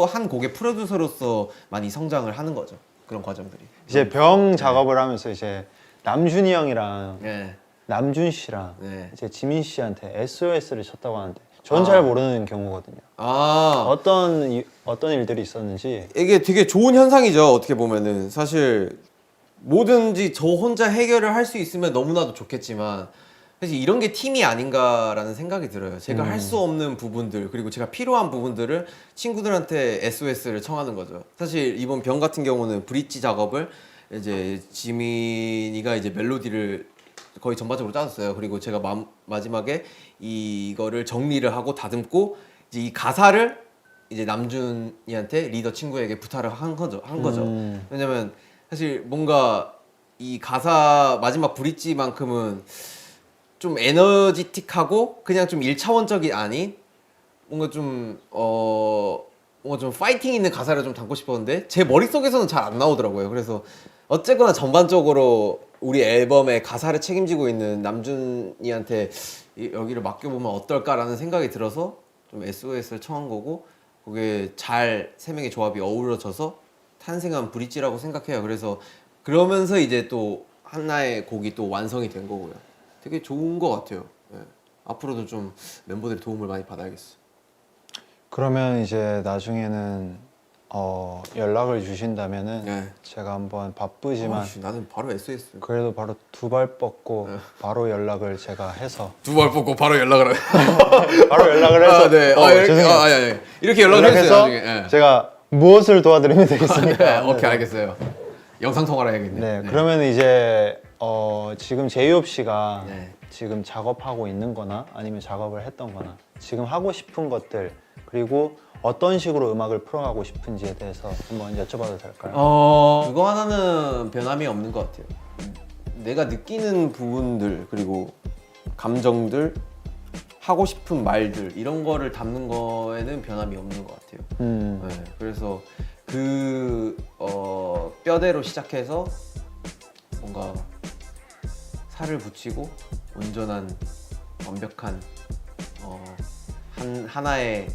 Speaker 3: 한 곡의 프로듀서로서 많이 성장을 하는 거죠. 그런 과정들이.
Speaker 4: 이제 병 작업을 하면서 이제 남준이 형이랑
Speaker 3: 네.
Speaker 4: 남준 씨랑
Speaker 3: 네.
Speaker 4: 이제 지민 씨한테 SOS를 쳤다고 하는데 전 잘 모르는 경우거든요. 어떤 일들이 있었는지.
Speaker 3: 이게 되게 좋은 현상이죠. 어떻게 보면은 사실 뭐든지 저 혼자 해결을 할 수 있으면 너무나도 좋겠지만 사실 이런 게 팀이 아닌가라는 생각이 들어요. 제가 할 수 없는 부분들, 그리고 제가 필요한 부분들을 친구들한테 SOS를 청하는 거죠. 사실 이번 병 같은 경우는 브릿지 작업을 이제 지민이가 이제 멜로디를 거의 전반적으로 짜줬어요. 그리고 제가 마지막에 이거를 정리를 하고 다듬고 이제 이 가사를 이제 남준이한테 리더 친구에게 부탁을 한 거죠. 왜냐면 사실 뭔가 이 가사 마지막 브릿지만큼은 좀 에너지틱하고 그냥 좀 1차원적이 아닌 뭔가 좀 뭔가 좀 파이팅 있는 가사를 좀 담고 싶었는데 제 머릿속에서는 잘 안 나오더라고요. 그래서 어쨌거나 전반적으로 우리 앨범의 가사를 책임지고 있는 남준이한테 여기를 맡겨보면 어떨까라는 생각이 들어서 좀 SOS를 청한 거고, 그게 잘 세 명의 조합이 어우러져서 탄생한 브릿지라고 생각해요. 그래서 그러면서 이제 또 하나의 곡이 또 완성이 된 거고요. 되게 좋은 것 같아요. 예. 앞으로도 좀 멤버들의 도움을 많이 받아야겠어.
Speaker 4: 그러면 이제 나중에는 연락을 주신다면은
Speaker 3: 네.
Speaker 4: 제가 한번 바쁘지만
Speaker 3: 나는 바로 SOS.
Speaker 4: 그래도 바로 두 발 뻗고 바로 연락을 제가 해서
Speaker 3: 두 발 뽑고 바로 연락을 해.
Speaker 4: 바로 연락을 해서
Speaker 3: 네.
Speaker 4: 죄송해요.
Speaker 3: 아니. 이렇게 연락을 해주세요.
Speaker 4: 연락해서
Speaker 3: 나중에. 예.
Speaker 4: 제가 무엇을 도와드리면 되겠습니까?
Speaker 3: 네, 오케이 알겠어요. 영상 통화를 해야겠네.
Speaker 4: 네, 그러면 이제 지금 제이홉 씨가
Speaker 3: 네.
Speaker 4: 지금 작업하고 있는 거나 아니면 작업을 했던 거나 지금 하고 싶은 것들, 그리고 어떤 식으로 음악을 풀어가고 싶은지에 대해서 한번 여쭤봐도 될까요?
Speaker 3: 그거 하나는 변함이 없는 것 같아요. 내가 느끼는 부분들, 그리고 감정들, 하고 싶은 말들, 이런 거를 담는 거에는 변함이 없는 것 같아요. 네, 그래서 그 뼈대로 시작해서 뭔가 살을 붙이고 온전한 완벽한 하나의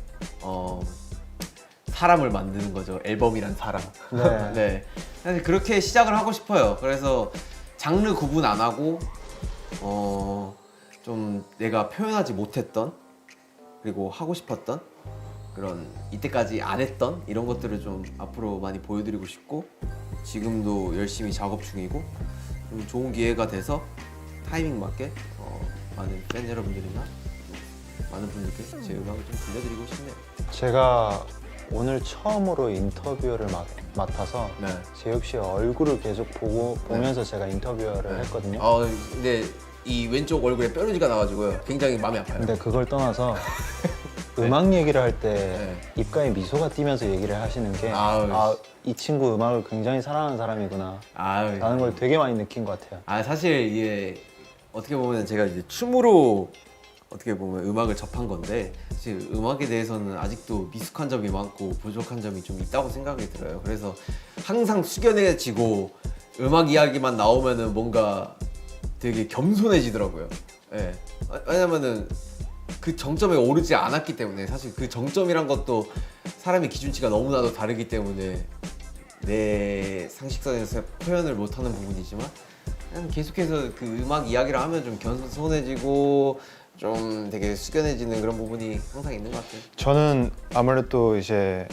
Speaker 3: 사람을 만드는 거죠. 앨범이란 사람.
Speaker 4: 네.
Speaker 3: 네. 사실 그렇게 시작을 하고 싶어요. 그래서 장르 구분 안 하고 좀 내가 표현하지 못했던, 그리고 하고 싶었던 그런 이때까지 안 했던 이런 것들을 좀 앞으로 많이 보여드리고 싶고, 지금도 열심히 작업 중이고, 좀 좋은 기회가 돼서 타이밍 맞게 많은 팬 여러분들이나 많은 분들께 제 음악을 좀 들려드리고 싶네요.
Speaker 4: 제가 오늘 처음으로 인터뷰를 맡아서
Speaker 3: 네.
Speaker 4: 제이홉 씨의 얼굴을 계속 보면서 제가 인터뷰를 했거든요.
Speaker 3: 근데 이 왼쪽 얼굴에 뾰루지가 나가지고요. 굉장히 마음이 아파요.
Speaker 4: 근데 그걸 떠나서 음악 얘기를 할 때
Speaker 3: 네.
Speaker 4: 입가에 미소가 띄면서 얘기를 하시는 게 이 친구 음악을 굉장히 사랑하는 사람이구나 라는 걸 되게 많이 느낀 것 같아요.
Speaker 3: 사실 이게 어떻게 보면 제가 이제 춤으로 어떻게 보면 음악을 접한 건데, 사실 음악에 대해서는 아직도 미숙한 점이 많고 부족한 점이 좀 있다고 생각이 들어요. 그래서 항상 숙연해지고 음악 이야기만 나오면은 뭔가 되게 겸손해지더라고요. 예. 왜냐면은 그 정점에 오르지 않았기 때문에, 사실 그 정점이란 것도 사람의 기준치가 너무나도 다르기 때문에 내 상식선에서 표현을 못하는 부분이지만, 그냥 계속해서 그 음악 이야기를 하면 좀 겸손해지고 좀 되게 숙연해지는 그런 부분이 항상 있는 것 같아요.
Speaker 4: 저는 아무래도 이제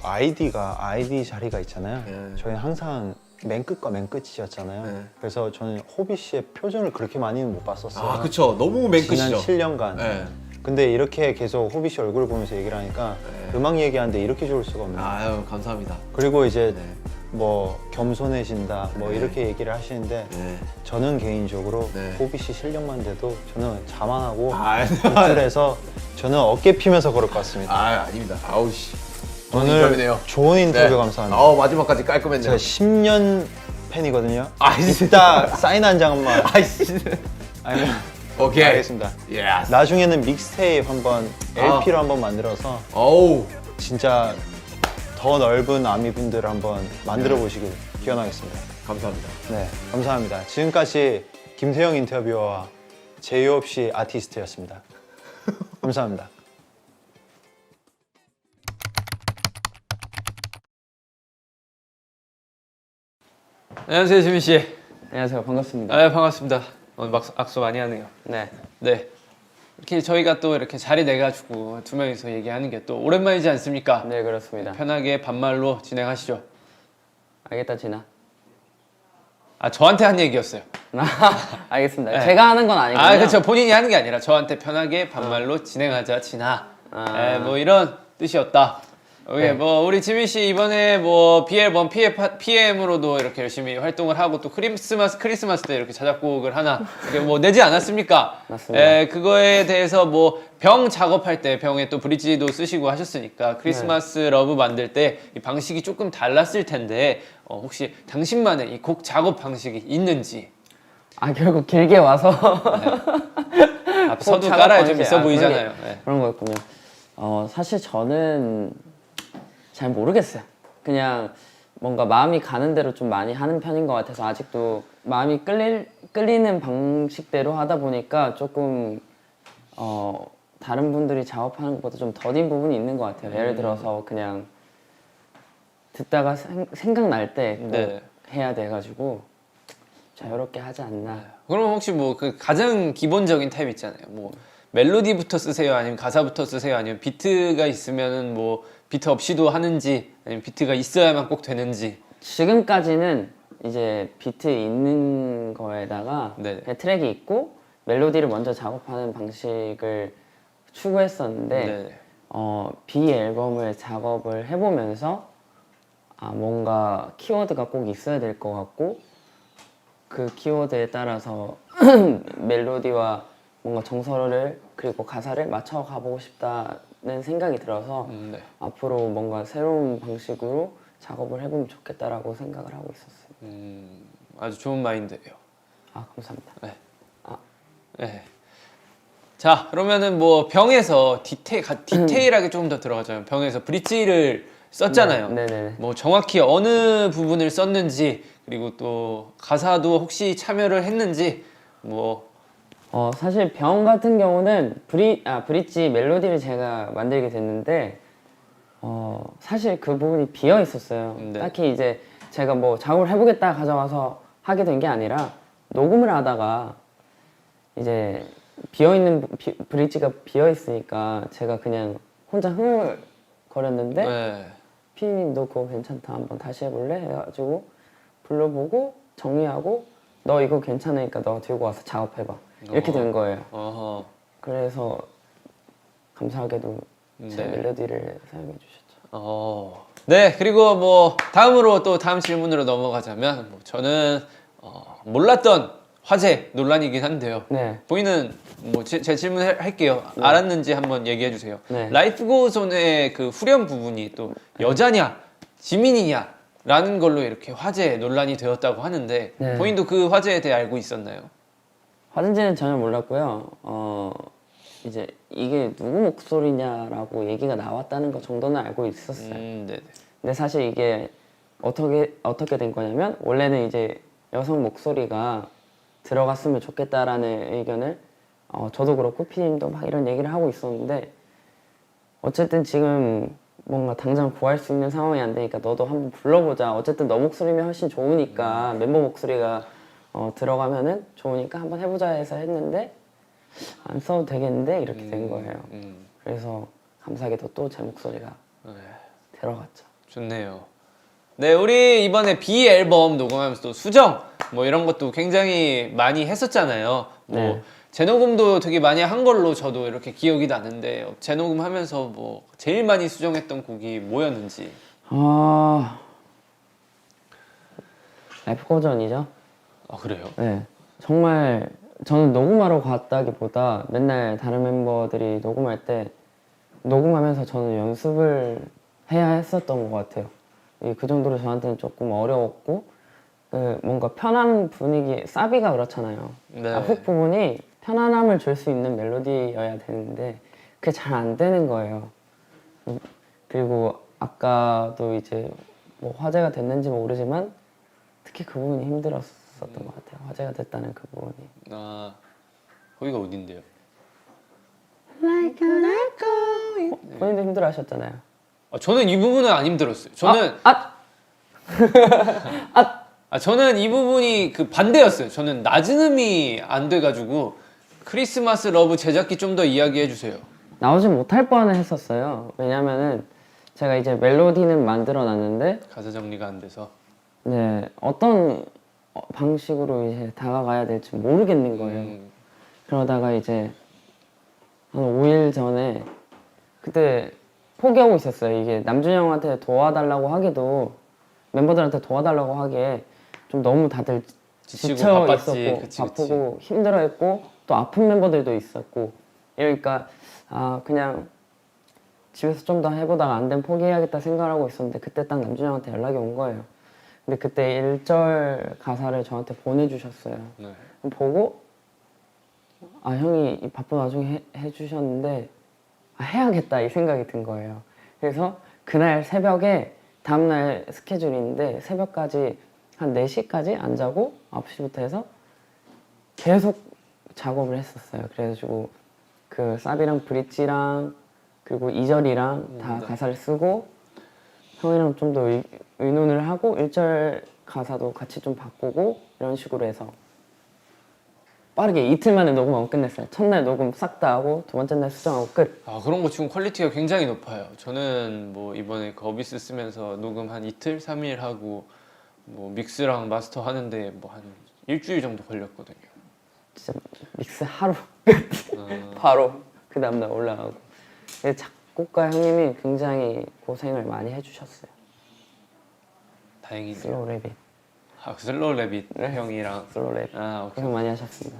Speaker 4: 아이디 자리가 있잖아요.
Speaker 3: 네.
Speaker 4: 저희는 항상 맨 끝과 맨 끝이었잖아요.
Speaker 3: 네.
Speaker 4: 그래서 저는 호비 씨의 표정을 그렇게 많이는 못 봤었어요.
Speaker 3: 그쵸. 너무 맨
Speaker 4: 지난
Speaker 3: 끝이죠.
Speaker 4: 7년간.
Speaker 3: 네.
Speaker 4: 근데 이렇게 계속 호비 씨 얼굴을 보면서 얘기를 하니까 음악 얘기하는데 이렇게 좋을 수가 없네요.
Speaker 3: 아유 감사합니다.
Speaker 4: 그리고 이제 뭐 겸손해진다 뭐 이렇게 얘기를 하시는데
Speaker 3: 네.
Speaker 4: 저는 개인적으로
Speaker 3: 네.
Speaker 4: 호비 씨 실력만 돼도 저는 자만하고
Speaker 3: 아,
Speaker 4: 호텔에서 저는 어깨 피면서 걸을 것 같습니다.
Speaker 3: 아닙니다. 아우 씨.
Speaker 4: 오늘
Speaker 3: 인터뷰네요.
Speaker 4: 좋은 인터뷰
Speaker 3: 네.
Speaker 4: 감사합니다.
Speaker 3: 마지막까지 깔끔했네요.
Speaker 4: 제가 10년 팬이거든요.
Speaker 3: 아,
Speaker 4: 이따 사인 한 장만.
Speaker 3: 아이씨.
Speaker 4: 아니면
Speaker 3: 오케이.
Speaker 4: 알겠습니다.
Speaker 3: 예스.
Speaker 4: 나중에는 믹스테이프 한번
Speaker 3: 아.
Speaker 4: LP로 한번 만들어서
Speaker 3: 어우.
Speaker 4: 진짜 더 넓은 아미분들을 한번 만들어 보시길 기원하겠습니다.
Speaker 3: 감사합니다.
Speaker 4: 네, 감사합니다. 지금까지 김태형 인터뷰어와 제휴 없이 아티스트였습니다. 감사합니다.
Speaker 2: 안녕하세요, 지민 씨.
Speaker 5: 안녕하세요. 반갑습니다.
Speaker 2: 네, 반갑습니다. 오늘 막 악수 많이 하네요.
Speaker 5: 네.
Speaker 2: 네. 이렇게 저희가 또 이렇게 자리 내가지고 두 명이서 얘기하는 게 또 오랜만이지 않습니까?
Speaker 5: 네, 그렇습니다.
Speaker 2: 편하게 반말로 진행하시죠.
Speaker 5: 알겠다, 진아.
Speaker 2: 아, 저한테 한 얘기였어요.
Speaker 5: 알겠습니다.
Speaker 2: 네.
Speaker 5: 제가 하는 건 아니고요.
Speaker 2: 아, 그렇죠. 본인이 하는 게 아니라 저한테 편하게 반말로 진행하자, 진아.
Speaker 5: 아.
Speaker 2: 뭐 이런 뜻이었다.
Speaker 5: 네.
Speaker 2: 뭐 우리 지민 씨 이번에 뭐 B앨범 PM으로도 이렇게 열심히 활동을 하고 또 크리스마스 때 이렇게 자작곡을 하나 이렇게 뭐 내지 않았습니까?
Speaker 5: 맞습니다.
Speaker 2: 그거에 대해서 뭐 병 작업할 때 병에 또 브릿지도 쓰시고 하셨으니까 크리스마스 러브 만들 때 이 방식이 조금 달랐을 텐데 혹시 당신만의 이 곡 작업 방식이 있는지.
Speaker 5: 아, 결국 길게 와서
Speaker 2: 앞서도
Speaker 5: 작업
Speaker 2: 깔아야 좀
Speaker 5: 방식.
Speaker 2: 있어
Speaker 5: 아,
Speaker 2: 보이잖아요. 네.
Speaker 5: 그런 거였군요. 사실 저는 잘 모르겠어요. 그냥 뭔가 마음이 가는 대로 좀 많이 하는 편인 것 같아서 아직도 마음이 끌리는 방식대로 하다 보니까 조금 다른 분들이 작업하는 것보다 좀 더딘 부분이 있는 것 같아요. 예를 들어서 그냥 듣다가 생각날 때 꼭
Speaker 2: 네.
Speaker 5: 해야 돼가지고 자유롭게 하지 않나.
Speaker 2: 그럼 혹시 뭐 그 가장 기본적인 타입 있잖아요. 뭐 멜로디부터 쓰세요, 아니면 가사부터 쓰세요, 아니면 비트가 있으면은 뭐 비트 없이도 하는지, 아니면 비트가 있어야만 꼭 되는지.
Speaker 5: 지금까지는 이제 비트 있는 거에다가
Speaker 2: 네.
Speaker 5: 그냥 트랙이 있고 멜로디를 먼저 작업하는 방식을 추구했었는데
Speaker 2: 네.
Speaker 5: B 앨범을 작업을 해보면서 뭔가 키워드가 꼭 있어야 될 것 같고 그 키워드에 따라서 멜로디와 뭔가 정서를 그리고 가사를 맞춰 가보고 싶다는 생각이 들어서
Speaker 2: 네.
Speaker 5: 앞으로 뭔가 새로운 방식으로 작업을 해보면 좋겠다라고 생각을 하고 있었어요.
Speaker 2: 아주 좋은 마인드예요.
Speaker 5: 아, 감사합니다.
Speaker 2: 네. 자, 그러면은 뭐 병에서 디테일하게 조금 더 들어가자면 병에서 브릿지를 썼잖아요.
Speaker 5: 네네.
Speaker 2: 뭐 정확히 어느 부분을 썼는지, 그리고 또 가사도 혹시 참여를 했는지 뭐.
Speaker 5: 사실 병 같은 경우는 브릿지 멜로디를 제가 만들게 됐는데 사실 그 부분이 비어 있었어요.
Speaker 2: 네.
Speaker 5: 딱히 이제 제가 뭐 작업을 해보겠다 가져와서 하게 된 게 아니라 녹음을 하다가 이제 브릿지가 비어 있으니까 제가 그냥 혼자 흥얼거렸는데
Speaker 2: 네.
Speaker 5: 피디님도 그거 괜찮다 한번 다시 해볼래? 해가지고 불러보고 정리하고 너 이거 괜찮으니까 너 들고 와서 작업해봐 이렇게 된 거예요.
Speaker 2: 어허.
Speaker 5: 그래서 감사하게도 제
Speaker 2: 네.
Speaker 5: 멜로디를 사용해 주셨죠.
Speaker 2: 네, 그리고 뭐 다음으로 또 다음 질문으로 넘어가자면 뭐 저는 몰랐던 화제 논란이긴 한데요.
Speaker 5: 네.
Speaker 2: 보이는 뭐 제 질문 할게요. 알았는지 한번 얘기해 주세요.
Speaker 5: 네.
Speaker 2: 라이프 고존의 그 후렴 부분이 또 여자냐 지민이냐 라는 걸로 이렇게 화제 논란이 되었다고 하는데
Speaker 5: 네.
Speaker 2: 본인도 그 화제에 대해 알고 있었나요?
Speaker 5: 화든지는 전혀 몰랐고요. 이제 이게 누구 목소리냐라고 얘기가 나왔다는 것 정도는 알고 있었어요.
Speaker 2: 네네.
Speaker 5: 근데 사실 이게 어떻게 된 거냐면 원래는 이제 여성 목소리가 들어갔으면 좋겠다라는 의견을 저도 그렇고 피디님도 막 이런 얘기를 하고 있었는데 어쨌든 지금 뭔가 당장 구할 수 있는 상황이 안 되니까 너도 한번 불러보자. 어쨌든 너 목소리면 훨씬 좋으니까 멤버 목소리가 들어가면은 좋으니까 한번 해보자 해서 했는데 안 써도 되겠는데 이렇게 된 거예요. 그래서 감사하게도 또 제 목소리가
Speaker 2: 네.
Speaker 5: 들어갔죠.
Speaker 2: 좋네요. 네, 우리 이번에 B 앨범 녹음하면서 또 수정 뭐 이런 것도 굉장히 많이 했었잖아요. 뭐
Speaker 5: 네.
Speaker 2: 재녹음도 되게 많이 한 걸로 저도 이렇게 기억이 나는데 재녹음하면서 뭐 제일 많이 수정했던 곡이 뭐였는지.
Speaker 5: 랩 버전이죠.
Speaker 2: 아 그래요?
Speaker 5: 네, 정말 저는 녹음하러 갔다기보다 맨날 다른 멤버들이 녹음할 때 녹음하면서 저는 연습을 해야 했었던 것 같아요. 그 정도로 저한테는 조금 어려웠고 뭔가 편한 분위기, 사비가 그렇잖아요.
Speaker 2: 네.
Speaker 5: 훅 부분이 편안함을 줄 수 있는 멜로디여야 되는데 그게 잘 안 되는 거예요. 그리고 아까도 이제 뭐 화제가 됐는지 모르지만 특히 그 부분이 힘들었었던 것 같아요. 화제가 됐다는 그 부분이.
Speaker 2: 아 거기가 어딘데요?
Speaker 5: 본인도 힘들어하셨잖아요.
Speaker 2: 저는 이 부분은 안 힘들었어요. 저는 저는 이 부분이 그 반대였어요. 저는 낮은 음이 안 돼가지고 크리스마스 러브 제작기 좀 더 이야기해 주세요.
Speaker 5: 나오지 못할 뻔 했었어요. 왜냐면은 제가 이제 멜로디는 만들어 놨는데
Speaker 2: 가사 정리가 안 돼서.
Speaker 5: 네, 어떤 방식으로 이제 다가가야 될지 모르겠는 거예요. 그러다가 이제 한 5일 전에 그때 포기하고 있었어요. 이게 남준이 형한테 도와달라고 하기도 멤버들한테 도와달라고 하기에 좀 너무 다들
Speaker 2: 지치고
Speaker 5: 지쳐
Speaker 2: 바빴지.
Speaker 5: 있었고
Speaker 2: 그치.
Speaker 5: 바쁘고 힘들어했고 또 아픈 멤버들도 있었고 이러니까 그냥 집에서 좀 더 해보다가 안 되면 포기해야겠다 생각하고 있었는데 그때 딱 남준이 형한테 연락이 온 거예요. 근데 그때 1절 가사를 저한테 보내주셨어요.
Speaker 2: 네.
Speaker 5: 보고 형이 이 바쁜 와중에 해주셨는데 해야겠다 이 생각이 든 거예요. 그래서 그날 새벽에 다음날 스케줄인데 새벽까지 한 4시까지 안 자고 9시부터 해서 계속 작업을 했었어요. 그래가지고 그 사비랑 브릿지랑 그리고 2절이랑 다 가사를 쓰고 형이랑 좀 더 의논을 하고 1절 가사도 같이 좀 바꾸고 이런 식으로 해서 빠르게 이틀 만에 녹음하고 끝냈어요. 첫날 녹음 싹 다 하고 두 번째 날 수정하고 끝.
Speaker 2: 그런 거 지금 퀄리티가 굉장히 높아요. 저는 뭐 이번에 거비스 쓰면서 녹음 한 이틀, 3일 하고 뭐 믹스랑 마스터 하는데 뭐 한 일주일 정도 걸렸거든요.
Speaker 5: 진짜 믹스 하루 바로 그 다음날 올라가고. 작곡가 형님이 굉장히 고생을 많이 해주셨어요.
Speaker 2: 다행이네요.
Speaker 5: 슬로우 랩이.
Speaker 2: 슬로우 레빗 형이랑.
Speaker 5: 슬로우 랩.
Speaker 2: 오케이.
Speaker 5: 고생 많이 하셨습니다.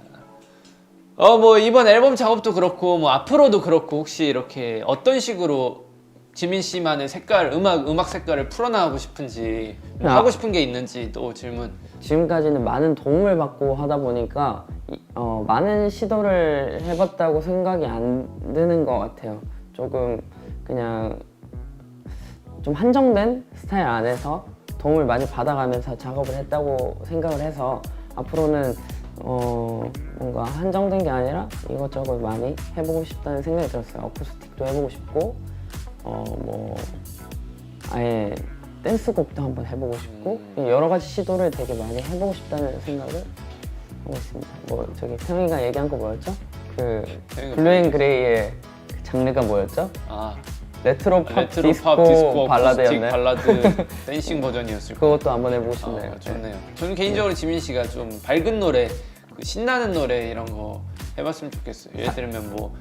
Speaker 2: 뭐 이번 앨범 작업도 그렇고 뭐 앞으로도 그렇고 혹시 이렇게 어떤 식으로 지민 씨만의 색깔, 음악 색깔을 풀어나가고 싶은지 뭐 하고 싶은 게 있는지 또 질문.
Speaker 5: 지금까지는 많은 도움을 받고 하다 보니까 많은 시도를 해봤다고 생각이 안 드는 것 같아요. 조금 그냥 좀 한정된 스타일 안에서 도움을 많이 받아가면서 작업을 했다고 생각을 해서 앞으로는 뭔가 한정된 게 아니라 이것저것 많이 해보고 싶다는 생각이 들었어요. 어쿠스틱도 해보고 싶고 뭐 아예 댄스곡도 한번 해보고 싶고 여러 가지 시도를 되게 많이 해보고 싶다는 생각을 하고 있습니다. 뭐 저기 태영이가 얘기한 거 뭐였죠? 그
Speaker 2: 태영이가
Speaker 5: 블루앤그레이의 그 장르가 뭐였죠? 레트로 팝
Speaker 2: 레트로
Speaker 5: 디스코,
Speaker 2: 팝 디스코
Speaker 5: 발라드였나요?
Speaker 2: 발라드 댄싱 버전이었을 거예요.
Speaker 5: 그것도 한번 해보고 싶네요.
Speaker 2: 좋네요. 저는 개인적으로 지민 씨가 좀 밝은 노래, 그 신나는 노래 이런 거 해봤으면 좋겠어요. 예를 들면 뭐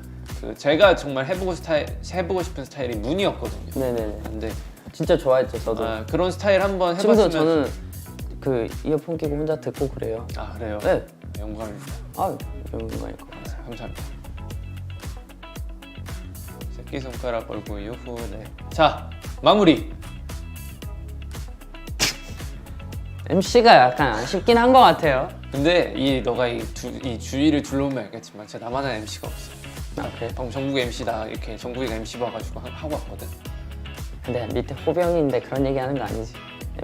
Speaker 2: 그 제가 정말 해보고 싶은 스타일이 문이었거든요.
Speaker 5: 네네네.
Speaker 2: 근데
Speaker 5: 진짜 좋아했죠 저도.
Speaker 2: 그런 스타일 한번
Speaker 5: 지금도
Speaker 2: 해봤으면.
Speaker 5: 저는 그 이어폰 끼고 혼자 듣고 그래요.
Speaker 2: 그래요?
Speaker 5: 네.
Speaker 2: 영광입니다.
Speaker 5: 영광일 것 같아요.
Speaker 2: 감사합니다. 새끼손가락 걸고 유후. 네. 자 마무리.
Speaker 5: MC가 약간 아쉽긴 한 것 같아요.
Speaker 2: 근데 너가 이 주위를 둘러보면 알겠지만 진짜 나만한 MC가 없어.
Speaker 5: 그래?
Speaker 2: 방금 정국 MC다 이렇게 정국이가 MC 봐가지고 하고 왔거든.
Speaker 5: 근데 밑에 호병인데 그런 얘기 하는 거 아니지.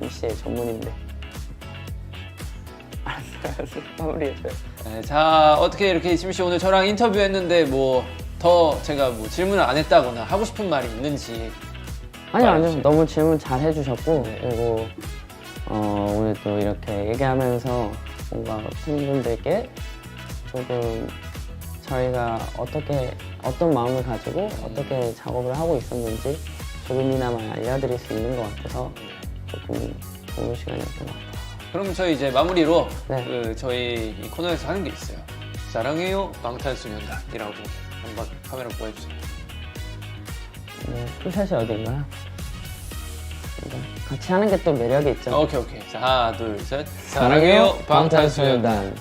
Speaker 5: MC의 전문인데. 알았어. 마무리해줘요.
Speaker 2: 네, 자 어떻게 이렇게 지민 씨 오늘 저랑 인터뷰했는데 뭐 더 제가 뭐 질문을 안 했다거나 하고 싶은 말이 있는지.
Speaker 5: 아니요. 너무 질문 잘 해주셨고
Speaker 2: 네.
Speaker 5: 그리고 오늘 또 이렇게 얘기하면서 뭔가 팬분들께 조금 저희가 어떤 마음을 가지고 어떻게 작업을 하고 있었는지 조금이나마 알려드릴 수 있는 것 같아서 조금 좋은 시간이었던 것 같아요.
Speaker 2: 그럼 저희 이제 마무리로
Speaker 5: 네.
Speaker 2: 그 저희 이 코너에서 하는 게 있어요. 사랑해요 방탄소년단이라고 한번 카메라 보여주세요.
Speaker 5: 풀샷이 어디인가요? 이거 같이 하는 게 또 매력이 있죠.
Speaker 2: 오케이. 자, 하나, 둘, 셋. 사랑해요 방탄소년단.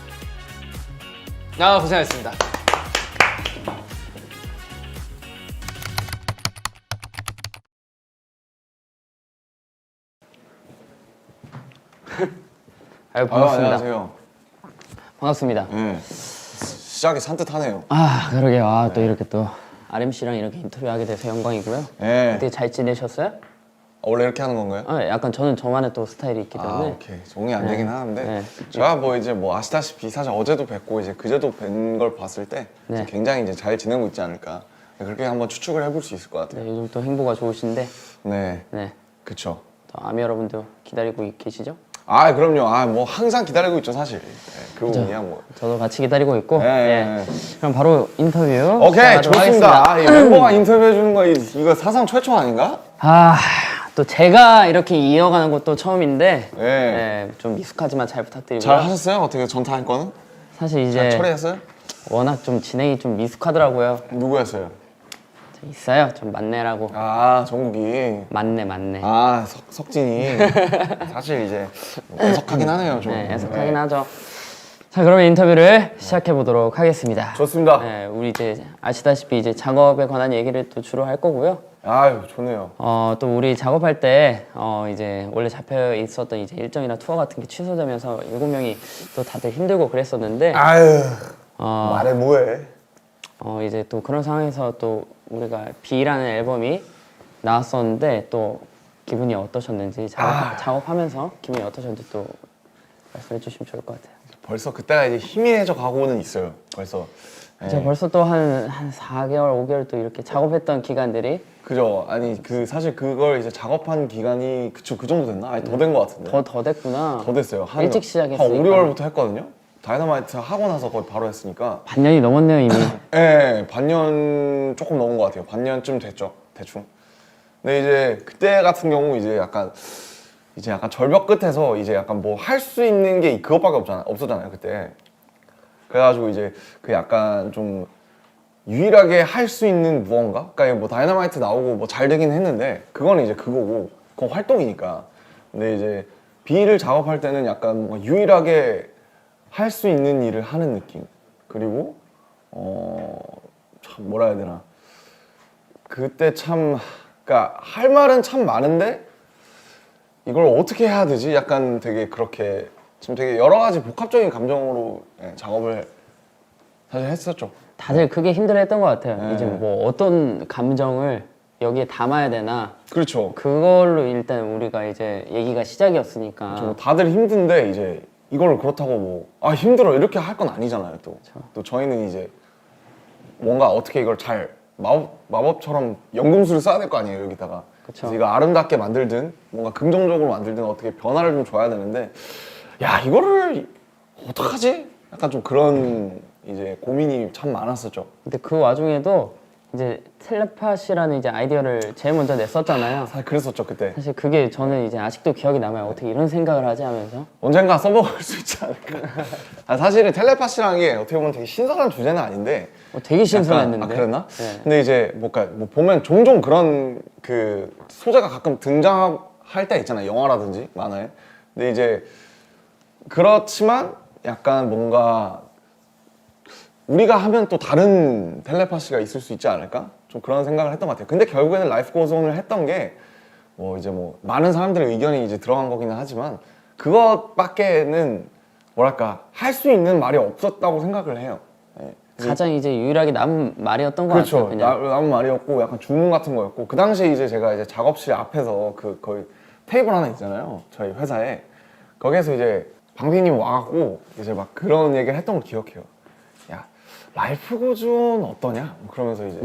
Speaker 2: 아, 고생하셨습니다.
Speaker 5: 아유, 반갑습니다.
Speaker 6: 안녕하세요.
Speaker 5: 반갑습니다.
Speaker 6: 시작이 산뜻하네요.
Speaker 5: 아, 그러게요. 아, 또 이렇게 또 RMC랑 이렇게 인터뷰하게 돼서 영광이고요.
Speaker 6: 네.
Speaker 5: 어떻게 잘 지내셨어요?
Speaker 6: 원래 이렇게 하는 건가요?
Speaker 5: 약간 저는 저만의 또 스타일이 있기
Speaker 6: 아,
Speaker 5: 때문에.
Speaker 6: 오케이. 적응이 안 되긴 하는데
Speaker 5: 네.
Speaker 6: 제가 뭐 이제 뭐 아시다시피 사실 어제도 뵙고 이제 그제도 뵌 걸 봤을 때
Speaker 5: 네.
Speaker 6: 굉장히 이제 잘 지내고 있지 않을까. 그렇게 한번 추측을 해볼 수 있을 것 같아요.
Speaker 5: 네, 요즘 또 행보가 좋으신데,
Speaker 6: 네,
Speaker 5: 네,
Speaker 6: 그쵸.
Speaker 5: 또 아미 여러분도 기다리고 계시죠?
Speaker 6: 아, 그럼요. 아, 뭐 항상 기다리고 있죠, 사실. 네, 그 부분이야 뭐.
Speaker 5: 저도 같이 기다리고 있고.
Speaker 6: 네.
Speaker 5: 네. 그럼 바로 인터뷰.
Speaker 6: 오케이,
Speaker 5: 시작하도록
Speaker 6: 좋습니다.
Speaker 5: 하겠습니다.
Speaker 6: 아, 이 멤버가 인터뷰해 주는 거 이거 사상 최초 아닌가?
Speaker 5: 아, 또 제가 이렇게 이어가는 것도 처음인데,
Speaker 6: 네.
Speaker 5: 네, 좀 미숙하지만 잘 부탁드리고요.
Speaker 6: 잘 하셨어요? 어떻게 전타할 거는?
Speaker 5: 사실
Speaker 6: 잘
Speaker 5: 이제
Speaker 6: 처리했어요?
Speaker 5: 워낙 좀 진행이 좀 미숙하더라고요.
Speaker 6: 누구였어요?
Speaker 5: 있어요, 좀 만내라고.
Speaker 6: 아, 정국이.
Speaker 5: 만내.
Speaker 6: 아, 석진이 사실 이제 애석하긴 하네요, 좀.
Speaker 5: 네, 애석하긴 하죠. 자, 그러면 인터뷰를 시작해 보도록 하겠습니다.
Speaker 6: 좋습니다.
Speaker 5: 네, 우리 이제 아시다시피 이제 작업에 관한 얘기를 또 주로 할 거고요.
Speaker 6: 아유, 좋네요.
Speaker 5: 또 우리 작업할 때 이제 원래 잡혀 있었던 이제 일정이나 투어 같은 게 취소되면서 7명이 또 다들 힘들고 그랬었는데
Speaker 6: 아유,
Speaker 5: 어,
Speaker 6: 말해 뭐해.
Speaker 5: 이제 또 그런 상황에서 또 우리가 B라는 앨범이 나왔었는데 또 기분이 어떠셨는지 작업하면서 기분이 어떠셨는지 또 말씀해 주시면 좋을 것 같아요.
Speaker 6: 벌써 그때가 이제 희미해져 가고는 있어요. 벌써.
Speaker 5: 제가 벌써 또 한 4개월, 5개월 또 이렇게 작업했던 기간들이
Speaker 6: 그죠. 아니 그 사실 그걸 이제 작업한 기간이 그쵸 그 정도 됐나? 아니 더 된 것 같은데.
Speaker 5: 더 됐구나.
Speaker 6: 더 됐어요.
Speaker 5: 일찍 시작했으니까.
Speaker 6: 한 5, 6월부터 했거든요. 다이너마이트 하고 나서 거의 바로 했으니까.
Speaker 5: 반년이 넘었네요 이미.
Speaker 6: 예, 반년 조금 넘은 것 같아요. 반년쯤 됐죠, 대충. 근데 이제 그때 같은 경우 이제 약간 절벽 끝에서 이제 약간 뭐 할 수 있는 게 그것밖에 없었잖아요, 그때. 그래가지고 이제 그 약간 좀 유일하게 할 수 있는 무언가? 그러니까 뭐 다이너마이트 나오고 뭐 잘 되긴 했는데 그거는 이제 그거고 그건 활동이니까. 근데 이제 B를 작업할 때는 약간 뭔가 유일하게 할 수 있는 일을 하는 느낌. 그리고 참 뭐라 해야 되나. 그때 참 그러니까 할 말은 참 많은데 이걸 어떻게 해야 되지? 약간 되게 그렇게 지금 되게 여러 가지 복합적인 감정으로 작업을 사실 했었죠.
Speaker 5: 다들 그게 힘들어했던 것 같아요.
Speaker 6: 네.
Speaker 5: 이제 뭐 어떤 감정을 여기에 담아야 되나
Speaker 6: 그렇죠.
Speaker 5: 그걸로 일단 우리가 이제 얘기가 시작이었으니까.
Speaker 6: 좀 다들 힘든데 이제 이걸 그렇다고 뭐 아 힘들어 이렇게 할 건 아니잖아요. 또 저희는 이제 뭔가 어떻게 이걸 잘 마법처럼 연금술을 써야 될 거 아니에요 여기다가.
Speaker 5: 그쵸.
Speaker 6: 그래서 이거 아름답게 만들든 뭔가 긍정적으로 만들든 어떻게 변화를 좀 줘야 되는데 야 이거를 어떡하지? 약간 좀 그런 이제 고민이 참 많았었죠.
Speaker 5: 근데 그 와중에도 이제 텔레파시라는 이제 아이디어를 제일 먼저 냈었잖아요.
Speaker 6: 사실 그랬었죠 그때.
Speaker 5: 사실 그게 저는 이제 아직도 기억이 남아요. 어떻게 이런 생각을 하지 하면서.
Speaker 6: 언젠가 써먹을 수 있지 않을까. 아, 사실은 텔레파시라는 게 어떻게 보면 되게 신선한 주제는 아닌데
Speaker 5: 되게 신선했는데.
Speaker 6: 약간, 아 그랬나?
Speaker 5: 네.
Speaker 6: 근데 이제 뭐 보면 종종 그런 그 소재가 가끔 등장할 때 있잖아요. 영화라든지 만화에. 근데 이제 그렇지만 약간 뭔가 우리가 하면 또 다른 텔레파시가 있을 수 있지 않을까? 좀 그런 생각을 했던 것 같아요. 근데 결국에는 라이프 고즈 온을 했던 게 뭐 이제 뭐 많은 사람들의 의견이 이제 들어간 거기는 하지만 그것밖에는 뭐랄까 할 수 있는 말이 없었다고 생각을 해요. 네.
Speaker 5: 가장 이제 유일하게 남은 말이었던 것
Speaker 6: 그렇죠.
Speaker 5: 같아요. 그냥.
Speaker 6: 남은 말이었고 약간 주문 같은 거였고 그 당시에 이제 제가 이제 작업실 앞에서 그 거의 테이블 하나 있잖아요. 저희 회사에 거기에서 이제 방피님 와갖고 이제 막 그런 얘기를 했던 걸 기억해요. 야 라이프 고즈 온 어떠냐? 뭐 그러면서 이제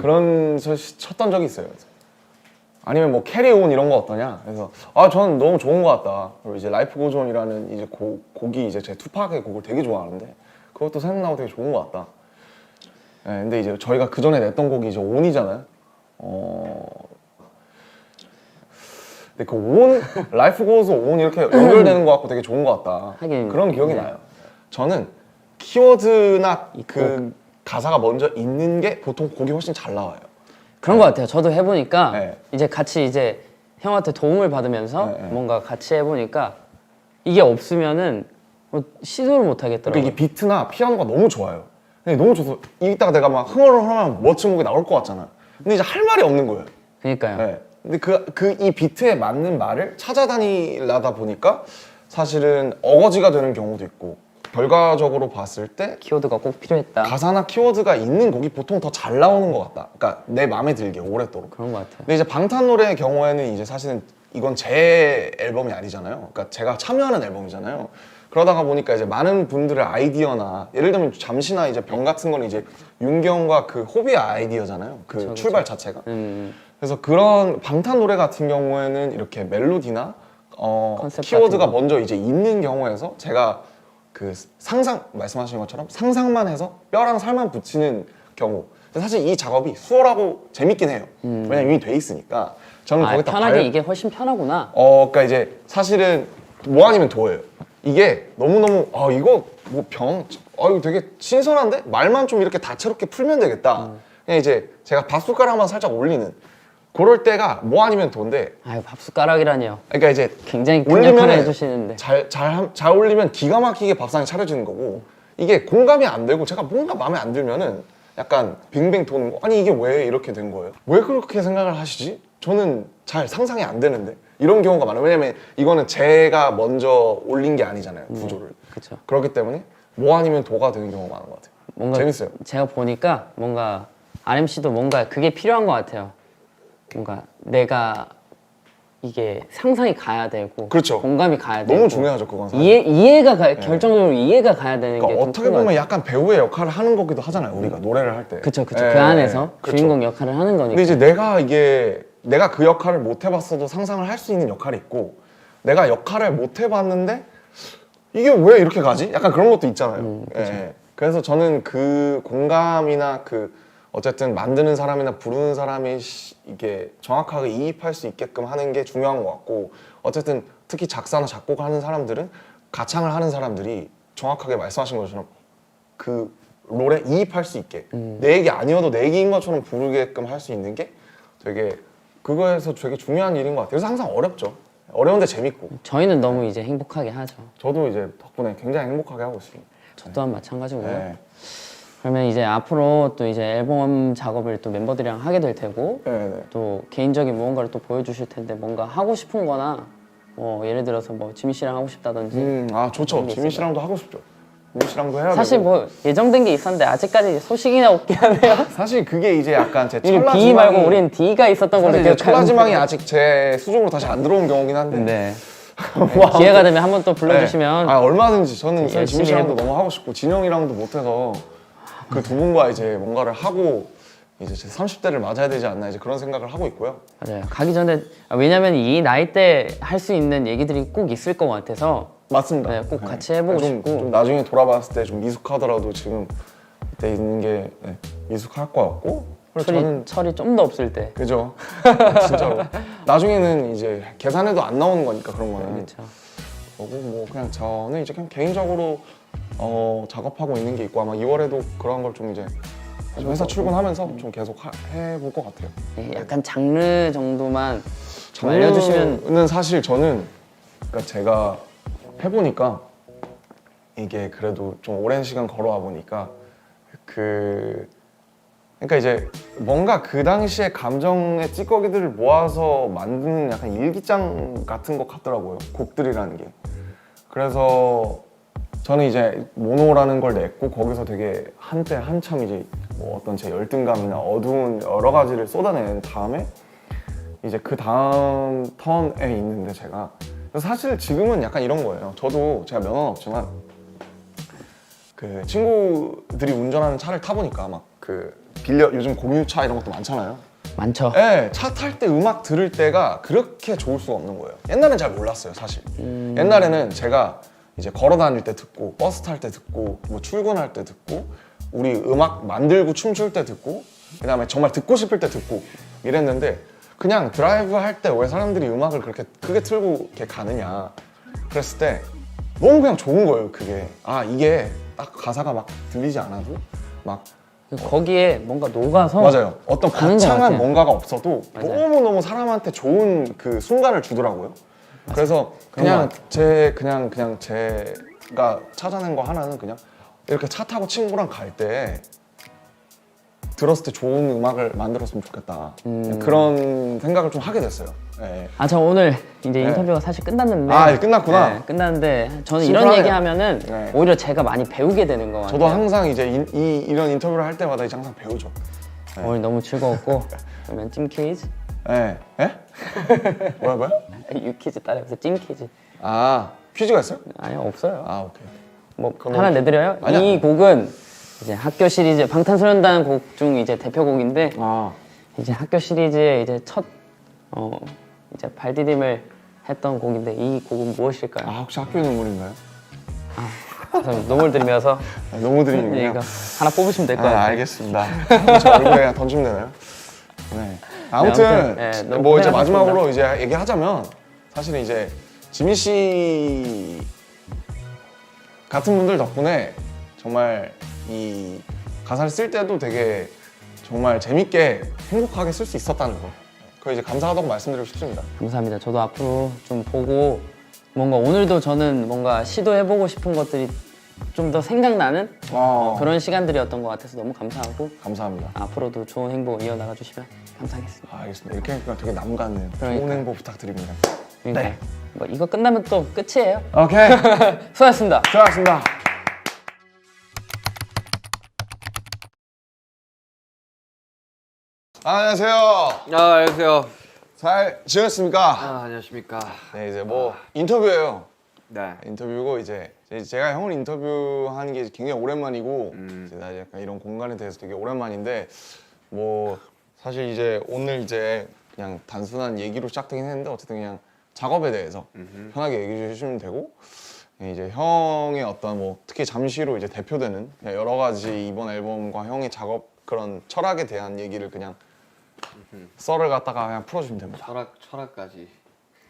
Speaker 6: 그런 쳤던 적이 있어요. 그래서 아니면 뭐 캐리온 이런 거 어떠냐? 그래서 아 저는 너무 좋은 것 같다. 그리고 이제 라이프 고즈 온이라는 이제 곡이 이제 제 투팍의 곡을 되게 좋아하는데 그것도 생각나고 되게 좋은 것 같다. 네, 근데 이제 저희가 그 전에 냈던 곡이 이제 온이잖아요. 근데 그 온, 라이프 고즈 온 이렇게 연결되는 것 같고 되게 좋은 것 같다.
Speaker 5: 하긴,
Speaker 6: 그런 기억이
Speaker 5: 네.
Speaker 6: 나요. 저는 키워드나 그 가사가 먼저 있는 게 보통 곡이 훨씬 잘 나와요.
Speaker 5: 그런 것 같아요. 저도 해보니까
Speaker 6: 네.
Speaker 5: 이제 같이 이제 형한테 도움을 받으면서
Speaker 6: 네, 네.
Speaker 5: 뭔가 같이 해보니까 이게 없으면은 뭐 시도를 못 하겠더라고요.
Speaker 6: 그러니까 이게 비트나 피아노가 너무 좋아요. 근데 너무 좋아서 이따가 내가 막 흥얼흥얼하면 멋진 곡이 나올 것 같잖아. 근데 이제 할 말이 없는 거예요.
Speaker 5: 그러니까요.
Speaker 6: 네. 근데 이 비트에 맞는 말을 찾아다니려다 보니까 사실은 어거지가 되는 경우도 있고 결과적으로 봤을 때
Speaker 5: 키워드가 꼭 필요했다.
Speaker 6: 가사나 키워드가 있는 곡이 보통 더 잘 나오는 것 같다. 그러니까 내 마음에 들게 오랫도록.
Speaker 5: 그런 것 같아요.
Speaker 6: 근데 이제 방탄 노래의 경우에는 이제 사실은 이건 제 앨범이 아니잖아요. 그러니까 제가 참여하는 앨범이잖아요. 그러다가 보니까 이제 많은 분들의 아이디어나 예를 들면 잠시나 이제 병 같은 거는 이제 윤경과 그 호비의 아이디어잖아요. 그 출발 자체가. 그래서 그런 방탄 노래 같은 경우에는 이렇게 멜로디나
Speaker 5: 컨셉
Speaker 6: 키워드가
Speaker 5: 같은 거.
Speaker 6: 먼저 이제 있는 경우에서 제가 그 상상 말씀하신 것처럼 상상만 해서 뼈랑 살만 붙이는 경우. 근데 사실 이 작업이 수월하고 재밌긴 해요. 왜냐면 이미 돼 있으니까. 저는
Speaker 5: 아,
Speaker 6: 거기다
Speaker 5: 편하게 이게 훨씬 편하구나.
Speaker 6: 그러니까 이제 사실은 뭐 아니면 도예요. 이게 너무너무 이거 뭐 이거 되게 신선한데 말만 좀 이렇게 다채롭게 풀면 되겠다. 그냥 이제 제가 밥숟가락만 살짝 올리는 그럴 때가 뭐 아니면 도인데.
Speaker 5: 아유 밥숟가락이라니요.
Speaker 6: 그러니까 이제
Speaker 5: 굉장히 큰 역할을
Speaker 6: 올리면은
Speaker 5: 해주시는데.
Speaker 6: 잘 올리면 기가 막히게 밥상이 차려지는 거고 이게 공감이 안 되고 제가 뭔가 마음에 안 들면은 약간 빙빙 도는 거. 아니 이게 왜 이렇게 된 거예요? 왜 그렇게 생각을 하시지? 저는 잘 상상이 안 되는데 이런 경우가 많아요. 왜냐면 이거는 제가 먼저 올린 게 아니잖아요, 구조를.
Speaker 5: 그렇죠.
Speaker 6: 그렇기 때문에 뭐 아니면 도가 되는 경우가 많은 것 같아요.
Speaker 5: 뭔가
Speaker 6: 재밌어요.
Speaker 5: 제가 보니까 뭔가 RMC도 뭔가 그게 필요한 것 같아요. 뭔가 내가 이게 상상이 가야 되고
Speaker 6: 그렇죠.
Speaker 5: 공감이 가야 되고
Speaker 6: 너무 중요하죠, 그건 사실.
Speaker 5: 이해가 결정적으로 이해가 가야 되는
Speaker 6: 그러니까
Speaker 5: 게 좀
Speaker 6: 어떻게
Speaker 5: 큰 것
Speaker 6: 보면
Speaker 5: 같아요.
Speaker 6: 약간 배우의 역할을 하는 거기도 하잖아요, 우리가 노래를 할 때.
Speaker 5: 그쵸
Speaker 6: 예,
Speaker 5: 그 안에서
Speaker 6: 그렇죠.
Speaker 5: 주인공 역할을 하는 거니까.
Speaker 6: 근데 이제 내가 그 역할을 못 해봤어도 상상을 할 수 있는 역할이 있고 내가 역할을 못 해봤는데 이게 왜 이렇게 가지? 약간 그런 것도 있잖아요. 예. 그래서 저는 그 공감이나 그 어쨌든 만드는 사람이나 부르는 사람이 이게 정확하게 이입할 수 있게끔 하는 게 중요한 것 같고 어쨌든 특히 작사나 작곡하는 사람들은 가창을 하는 사람들이 정확하게 말씀하신 것처럼 그 롤에 이입할 수 있게 내 얘기 아니어도 내 얘기인 것처럼 부르게끔 할 수 있는 게 되게 그거에서 되게 중요한 일인 것 같아요. 그래서 항상 어렵죠. 어려운데 재밌고
Speaker 5: 저희는 너무 이제 행복하게 하죠.
Speaker 6: 저도 이제 덕분에 굉장히 행복하게 하고 있습니다.
Speaker 5: 저 또한 마찬가지고요.
Speaker 6: 네.
Speaker 5: 그러면 이제 앞으로 또 이제 앨범 작업을 또 멤버들이랑 하게 될 테고
Speaker 6: 네.
Speaker 5: 또 개인적인 무언가를 또 보여주실 텐데 뭔가 하고 싶은 거나 뭐 예를 들어서 뭐 지민 씨랑 하고 싶다든지
Speaker 6: 좋죠.
Speaker 5: 그런 게
Speaker 6: 지민
Speaker 5: 있어요.
Speaker 6: 씨랑도 하고 싶죠. 지민 씨랑도 해야
Speaker 5: 사실
Speaker 6: 되고.
Speaker 5: 뭐 예정된 게 있었는데 아직까지 소식이나 없게 하네요.
Speaker 6: 사실 그게 이제 약간 제
Speaker 5: 우리
Speaker 6: 찰나
Speaker 5: B
Speaker 6: 지망이
Speaker 5: 말고 우린 D가 있었던 걸로
Speaker 6: 사실 이제 찰나 지망이
Speaker 5: 기억하는데.
Speaker 6: 아직 제 수중으로 다시 안 들어온 경우긴 한데
Speaker 5: 네. 기회가 되면 한번 또 불러주시면
Speaker 6: 네. 얼마든지 저는 사실
Speaker 5: 열심히
Speaker 6: 지민 씨랑도
Speaker 5: 해볼게요.
Speaker 6: 너무 하고 싶고 진영이랑도 못해서 그 두 분과 이제 뭔가를 하고 이제 제 30대를 맞아야 되지 않나 이제 그런 생각을 하고 있고요.
Speaker 5: 맞아요. 가기 전에 왜냐면 이 나이 때 할 수 있는 얘기들이 꼭 있을 것 같아서
Speaker 6: 맞습니다.
Speaker 5: 네, 꼭 같이 해보고 싶고.
Speaker 6: 좀 나중에 돌아봤을 때 좀 미숙하더라도 지금 그때 있는 게 미숙할 것 같고 그래서 저는
Speaker 5: 철이 좀 더 없을 때.
Speaker 6: 그죠. 진짜로. 나중에는 이제 계산해도 안 나오는 거니까 그런 거는.
Speaker 5: 그렇죠.
Speaker 6: 그리고 뭐 그냥 저는 이제 그냥 개인적으로 작업하고 있는 게 있고 아마 2월에도 그런 걸 좀 이제 회사 출근하면서 좀 계속 해볼 것 같아요.
Speaker 5: 네, 약간 장르 정도만 좀 알려주시면.
Speaker 6: 장르는 사실 저는 그러니까 제가 해보니까 이게 그래도 좀 오랜 시간 걸어와 보니까 그러니까 이제 뭔가 그 당시의 감정의 찌꺼기들을 모아서 만드는 약간 일기장 같은 것 같더라고요. 곡들이라는 게. 그래서 저는 이제 모노라는 걸 냈고 거기서 되게 한때 한참 이제 뭐 어떤 제 열등감이나 어두운 여러 가지를 쏟아낸 다음에 이제 그 다음 턴에 있는데 제가 그래서 사실 지금은 약간 이런 거예요. 저도 제가 면허는 없지만 그 친구들이 운전하는 차를 타보니까 막 그 요즘 공유차 이런 것도 많잖아요.
Speaker 5: 많죠.
Speaker 6: 네, 차 탈 때 음악 들을 때가 그렇게 좋을 수가 없는 거예요. 옛날엔 잘 몰랐어요, 사실. 옛날에는 제가 이제 걸어 다닐 때 듣고, 버스 탈 때 듣고, 뭐 출근할 때 듣고, 우리 음악 만들고 춤출 때 듣고, 그다음에 정말 듣고 싶을 때 듣고 이랬는데 그냥 드라이브 할 때 왜 사람들이 음악을 그렇게 크게 틀고 이렇게 가느냐 그랬을 때 너무 그냥 좋은 거예요, 그게. 아, 이게 딱 가사가 막 들리지 않아도 막
Speaker 5: 거기에 뭔가 녹아서
Speaker 6: 맞아요. 어떤
Speaker 5: 가는 것
Speaker 6: 거창한
Speaker 5: 같아요.
Speaker 6: 뭔가가 없어도
Speaker 5: 맞아요.
Speaker 6: 너무너무 사람한테 좋은 그 순간을 주더라고요. 그래서 그냥 그냥 제가 찾아낸 거 하나는 그냥 이렇게 차 타고 친구랑 갈 때 들었을 때 좋은 음악을 만들었으면 좋겠다. 그냥 그런 생각을 좀 하게 됐어요. 네.
Speaker 5: 아, 저 오늘 이제
Speaker 6: 네.
Speaker 5: 인터뷰가 사실 끝났는데
Speaker 6: 아, 이제 끝났구나.
Speaker 5: 네, 끝났는데 저는
Speaker 6: 심플하네요.
Speaker 5: 이런 얘기 하면은
Speaker 6: 네.
Speaker 5: 오히려 제가 많이 배우게 되는 것 같아요.
Speaker 6: 저도 항상 이제 이런 인터뷰를 할 때마다 이제 항상 배우죠.
Speaker 5: 오늘 너무 즐거웠고 그러면 찜 퀴즈?
Speaker 6: 예? 예? 뭐야?
Speaker 5: 유퀴즈 따라해서 찜 퀴즈.
Speaker 6: 아, 퀴즈가 있어요?
Speaker 5: 아니요, 없어요.
Speaker 6: 아, 오케이.
Speaker 5: 뭐
Speaker 6: 그럼
Speaker 5: 하나 내드려요?
Speaker 6: 아니야.
Speaker 5: 이 곡은 이제 학교 시리즈 방탄소년단 곡 중 이제 대표곡인데
Speaker 6: 아,
Speaker 5: 이제 학교 시리즈의 이제 첫 이제 발디딤을 했던 곡인데 이 곡은 무엇일까요?
Speaker 6: 혹시 학교의 눈물인가요?
Speaker 5: 그래서 눈물 들이면서
Speaker 6: 너무
Speaker 5: 네,
Speaker 6: 드리는군요.
Speaker 5: 이거 하나 뽑으시면 될 것 같아요.
Speaker 6: 알겠습니다. 저 얼굴에 그냥 던지면 되나요? 네. 아무튼
Speaker 5: 아무튼, 네, 너무
Speaker 6: 뭐 이제
Speaker 5: 고생하셨습니다.
Speaker 6: 마지막으로 이제 얘기하자면 사실은 이제 지민 씨 같은 분들 덕분에 정말 이 가사를 쓸 때도 되게 정말 재밌게 행복하게 쓸 수 있었다는 거. 그거 이제 감사하다고 말씀드리고 싶습니다.
Speaker 5: 감사합니다. 저도 앞으로 좀 보고 뭔가 오늘도 저는 뭔가 시도해보고 싶은 것들이 좀 더 생각나는 그런 시간들이었던 것 같아서 너무 감사하고
Speaker 6: 감사합니다.
Speaker 5: 앞으로도 좋은 행복 이어나가 주시면 감사하겠습니다.
Speaker 6: 알겠습니다. 이렇게 하니까 되게 남 같네요. 좋은
Speaker 5: 그러니까요.
Speaker 6: 행복 부탁드립니다.
Speaker 5: 그러니까 뭐 이거 끝나면 또 끝이에요.
Speaker 6: 오케이.
Speaker 5: 수고하셨습니다.
Speaker 6: 수고하셨습니다. 안녕하세요.
Speaker 7: 안녕하세요.
Speaker 6: 잘 지냈습니까?
Speaker 7: 안녕하십니까.
Speaker 6: 네, 이제 뭐 인터뷰예요.
Speaker 7: 네.
Speaker 6: 인터뷰고 이제 제가 형을 인터뷰하는 게 굉장히 오랜만이고 이제 나 약간 이런 공간에 대해서 되게 오랜만인데 뭐 사실 이제 오늘 이제 그냥 단순한 얘기로 시작되긴 했는데 어쨌든 그냥 작업에 대해서 편하게 얘기해 주시면 되고 이제 형의 어떤 뭐 특히 잠시로 이제 대표되는 그냥 여러 가지 이번 앨범과 형의 작업 그런 철학에 대한 얘기를 그냥 썰을 갖다가 그냥 풀어주면 됩니다.
Speaker 7: 철학까지.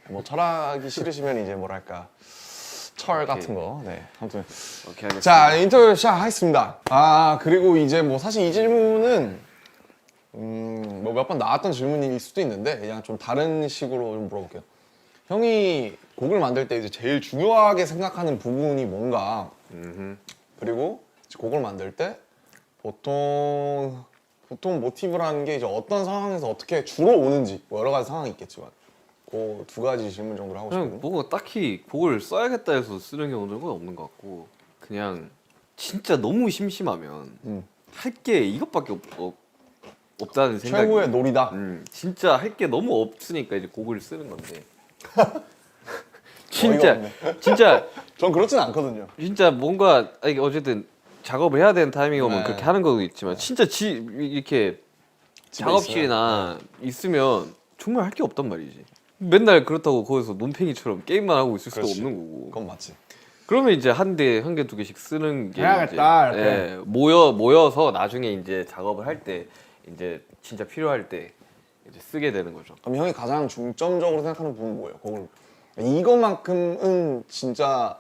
Speaker 6: 뭐 철학이 싫으시면 이제 뭐랄까 철 같은 거. 네. 아무튼
Speaker 7: 오케이 알겠습니다.
Speaker 6: 자 인터뷰 시작하겠습니다. 그리고 이제 뭐 사실 이 질문은 뭐 몇 번 나왔던 질문일 수도 있는데 그냥 좀 다른 식으로 좀 물어볼게요. 형이 곡을 만들 때 이제 제일 중요하게 생각하는 부분이 뭔가 그리고 이제 곡을 만들 때 보통 모티브라는 게 이제 어떤 상황에서 어떻게 주로 오는지 뭐 여러 가지 상황이 있겠지만 그 두 가지 질문 정도를 하고
Speaker 7: 그냥
Speaker 6: 싶거든요.
Speaker 7: 뭐 딱히 곡을 써야겠다 해서 쓰는 경우는 없는 것 같고 그냥 진짜 너무 심심하면 할 게 이것밖에 없다는 생각이.
Speaker 6: 최고의 놀이다.
Speaker 7: 진짜 할 게 너무 없으니까 이제 곡을 쓰는 건데.
Speaker 6: 어이가 없네.
Speaker 7: 진짜
Speaker 6: 전 그렇진 않거든요.
Speaker 7: 진짜 뭔가 아니, 어쨌든 작업을 해야 되는 타이밍이 오면
Speaker 6: 네.
Speaker 7: 그렇게 하는 것도 있지만 진짜 이렇게
Speaker 6: 집에
Speaker 7: 작업실이나 있으면 정말 할 게 없단 말이지. 맨날 그렇다고 거기서 논팽이처럼 게임만 하고 있을 수도
Speaker 6: 그렇지.
Speaker 7: 없는 거고.
Speaker 6: 그건 맞지.
Speaker 7: 그러면 이제 한 개, 두 개씩 쓰는 게
Speaker 6: 해야겠다,
Speaker 7: 이제,
Speaker 6: 이렇게.
Speaker 7: 예, 모여서 나중에 이제 작업을 할 때 이제 진짜 필요할 때 이제 쓰게 되는 거죠.
Speaker 6: 그럼 형이 가장 중점적으로 생각하는 부분은 뭐예요? 곡을 이것만큼은 진짜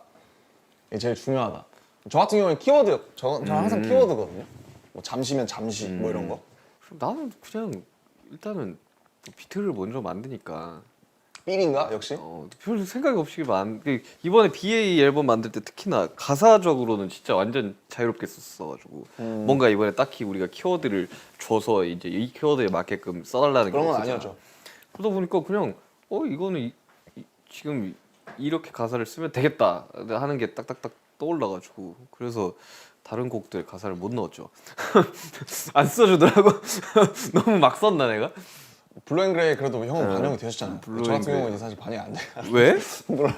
Speaker 6: 제일 중요하다. 저 같은 경우는 키워드요. 저 항상 키워드거든요. 뭐 잠시면 잠시 뭐 이런 거.
Speaker 7: 나는 그냥 일단은 비트를 먼저 만드니까
Speaker 6: 삘인가 역시?
Speaker 7: 별 생각이 없이 이번에 BA 앨범 만들 때 특히나 가사적으로는 진짜 완전 자유롭게 썼어가지고 뭔가 이번에 딱히 우리가 키워드를 줘서 이제 이 키워드에 맞게끔 써달라는
Speaker 6: 그런
Speaker 7: 게
Speaker 6: 건
Speaker 7: 없었잖아.
Speaker 6: 아니었죠.
Speaker 7: 그러다 보니까 그냥 이거는 지금 이렇게 가사를 쓰면 되겠다 하는 게 딱딱딱 떠올라가지고 그래서 다른 곡들 가사를 못 넣었죠. 안 써주더라고. 너무 막 썼나 내가?
Speaker 6: 블루앤그레이 그래도 형은 반영이 되셨잖아요. 저 같은
Speaker 7: 블루앤그레이.
Speaker 6: 경우는 이제 사실 반영이 안 돼요.
Speaker 7: 왜?
Speaker 6: 물론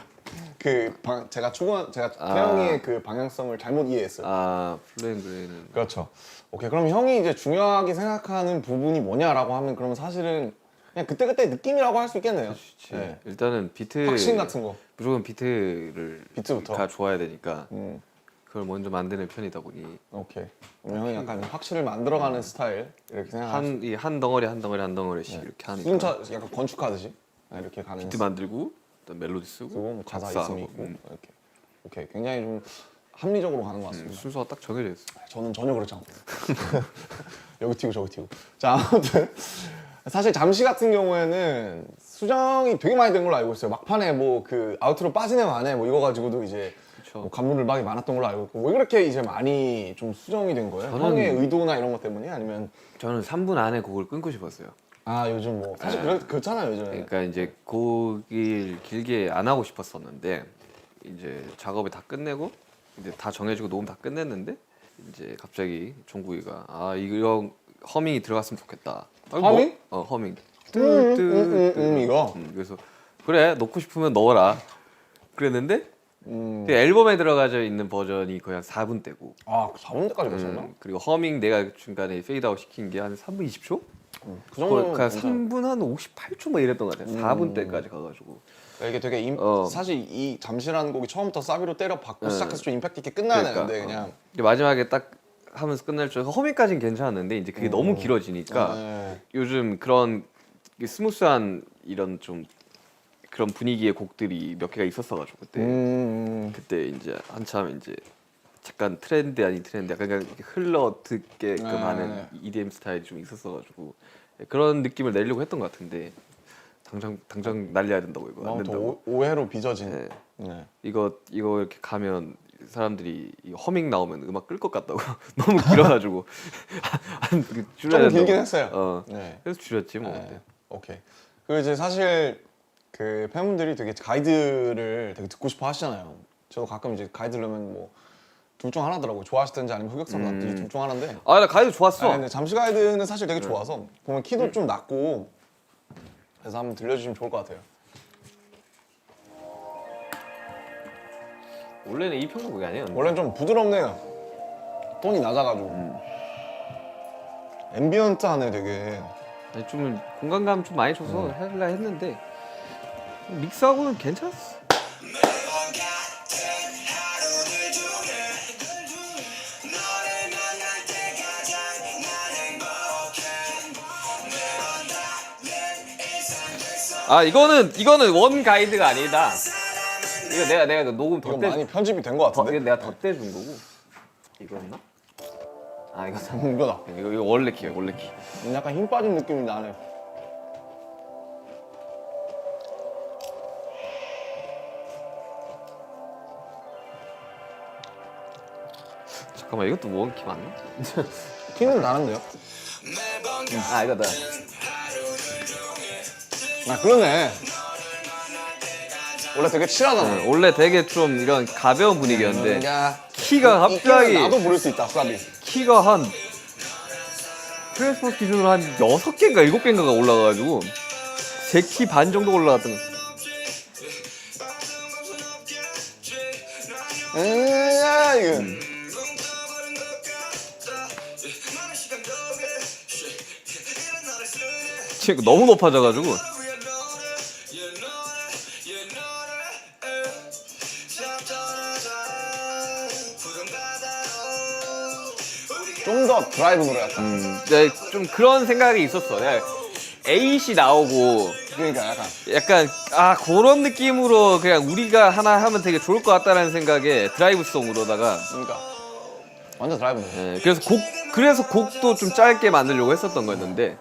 Speaker 6: 제가 태영이의 그 방향성을 잘못 이해했어요.
Speaker 7: 플레인그레이는
Speaker 6: 그렇죠. 오케이. 그럼 형이 이제 중요하게 생각하는 부분이 뭐냐라고 하면 그러면 사실은 그냥 그때그때 느낌이라고 할 수 있겠네요. 네.
Speaker 7: 일단은 비트
Speaker 6: 확신 같은 거.
Speaker 7: 무조건 비트를
Speaker 6: 비트부터?
Speaker 7: 가 좋아야 되니까
Speaker 6: 음.
Speaker 7: 그걸 먼저 만드는 편이다 보니
Speaker 6: 오케이. 그럼 형이 약간 확실을 만들어가는 스타일 이렇게 생각하시.
Speaker 7: 한 덩어리씩 이렇게 하니까
Speaker 6: 수중차 약간 건축하듯이 이렇게 가는.
Speaker 7: 비트 만들고 일단 멜로디 쓰고
Speaker 6: 쓰고 뭐 가사
Speaker 7: 작사하고,
Speaker 6: 있으면 있고 이렇게. 오케이. 굉장히 좀 합리적으로 가는 것 같습니다.
Speaker 7: 순서가 딱 정해져 있어.
Speaker 6: 저는 전혀 그렇지 않고 여기 튀고 저기 튀고. 자 아무튼 사실 잠시 같은 경우에는 수정이 되게 많이 된 걸로 알고 있어요. 막판에 뭐 그 아우트로 빠지네 마네 뭐 이거 가지고도 이제
Speaker 7: 그쵸.
Speaker 6: 뭐 감론을박이 많았던 걸로 알고 있고 왜 그렇게 이제 많이 좀 수정이 된 거예요?
Speaker 7: 저는-
Speaker 6: 형의 의도나 이런 것 때문에 아니면
Speaker 7: 저는 3분 안에 곡을 끊고 싶었어요.
Speaker 6: 아 요즘 뭐 사실 그렇잖아요 요즘에.
Speaker 7: 그러니까 이제 곡을 길게 안 하고 싶었었는데 이제 작업을 다 끝내고 이제 다 정해지고 녹음 다 끝냈는데 이제 갑자기 종국이가 아 이거 허밍이 들어갔으면 좋겠다.
Speaker 6: 허밍?
Speaker 7: 허밍.
Speaker 6: 이거.
Speaker 7: 그래서 그래 넣고 싶으면 넣어라. 그랬는데 그 앨범에 들어가져 있는 버전이 거의 한 4분대고
Speaker 6: 아 4분대까지 갔었나?
Speaker 7: 그리고 허밍 내가 중간에 페이드아웃 시킨 게 한 3분 20초?
Speaker 6: 그 정도면
Speaker 7: 그냥
Speaker 6: 괜찮아요.
Speaker 7: 3분 한 58초 막 이랬던 것 같아요. 4분대까지 가가지고
Speaker 6: 이게 되게 사실 이 잠시라는 곡이 처음부터 사비로 때려 박고 시작해서 좀 임팩트 있게 끝나야
Speaker 7: 그러니까,
Speaker 6: 되는데 그냥
Speaker 7: 근데 마지막에 딱 하면서 끝날 줄 허밍까지는 괜찮았는데 이제 그게 너무 길어지니까
Speaker 6: 네.
Speaker 7: 요즘 그런 스무스한 이런 좀 그런 분위기의 곡들이 몇 개가 있었어가지고 그때 이제 한참 이제 잠깐 트렌드 아닌 트렌드 약간 그냥 이렇게 흘러 듣게끔
Speaker 6: 네.
Speaker 7: 하는 EDM 스타일이 좀 있었어가지고 그런 느낌을 내려고 했던 것 같은데 당장 날려야 된다고 이거 안
Speaker 6: 너무
Speaker 7: 된다고
Speaker 6: 또 오해로 빚어진.
Speaker 7: 네.
Speaker 6: 네.
Speaker 7: 이거 이렇게 가면 사람들이 이 허밍 나오면 음악 끌 것 같다고 너무 길어가지고
Speaker 6: 좀 길긴 했어요.
Speaker 7: 네.
Speaker 6: 네.
Speaker 7: 그래서 줄였지 뭐.
Speaker 6: 네.
Speaker 7: 그때.
Speaker 6: 오케이. 그리고 이제 사실 그 팬분들이 되게 가이드를 되게 듣고 싶어 하시잖아요. 저도 가끔 이제 가이드 들으면 뭐 둘 중 하나더라고요. 좋아하시든지 아니면 흑역사로 놨든지 둘 중 하나인데.
Speaker 7: 나 가이드 좋았어.
Speaker 6: 근데 잠시 가이드는 사실 되게 좋아서 보면 키도 좀 낮고 그래서 한번 들려주시면 좋을 것 같아요.
Speaker 7: 원래는 이 편곡이 아니에요.
Speaker 6: 원래는 좀 부드럽네요. 톤이 낮아가지고. 앰비언트하네 되게.
Speaker 7: 아니, 좀 공간감 좀 많이 줘서 하려 했는데 믹스하고는 괜찮았어. 이거는 원 가이드가 아니다. 이거 내가 녹음
Speaker 6: 이거
Speaker 7: 덧대
Speaker 6: 많이 편집이 된 것 같은데?
Speaker 7: 이거 내가 덧대준 거고. 이거였나? 아 이거다.
Speaker 6: 이거다.
Speaker 7: 이거 원래 키야 원래 키.
Speaker 6: 약간 힘 빠진 느낌이 나네.
Speaker 7: 잠깐만 이것도 원 키 맞나?
Speaker 6: 키는 다른데요?
Speaker 7: 아 이거다.
Speaker 6: 아 그러네. 원래 되게 칠하잖아.
Speaker 7: 원래 되게 좀 이런 가벼운 분위기였는데
Speaker 6: 야,
Speaker 7: 키가
Speaker 6: 이
Speaker 7: 갑자기
Speaker 6: 키는 나도 부를 수 있다, 사비.
Speaker 7: 키가 한 트랜스포스 기준으로 한 6개인가 7개인가가 올라가가지고 제 키 반 정도 올라갔던 거.
Speaker 6: 야, 이거.
Speaker 7: 지금 너무 높아져가지고
Speaker 6: 좀 더 드라이브 노래 같다.
Speaker 7: 좀 그런 생각이 있었어. 내가 에잇이 나오고
Speaker 6: 그러니까 약간.
Speaker 7: 약간 그런 느낌으로 그냥 우리가 하나 하면 되게 좋을 것 같다라는 생각에 드라이브송으로다가
Speaker 6: 그러니까. 완전 드라이브 노래.
Speaker 7: 그래서 곡도 좀 짧게 만들려고 했었던 거였는데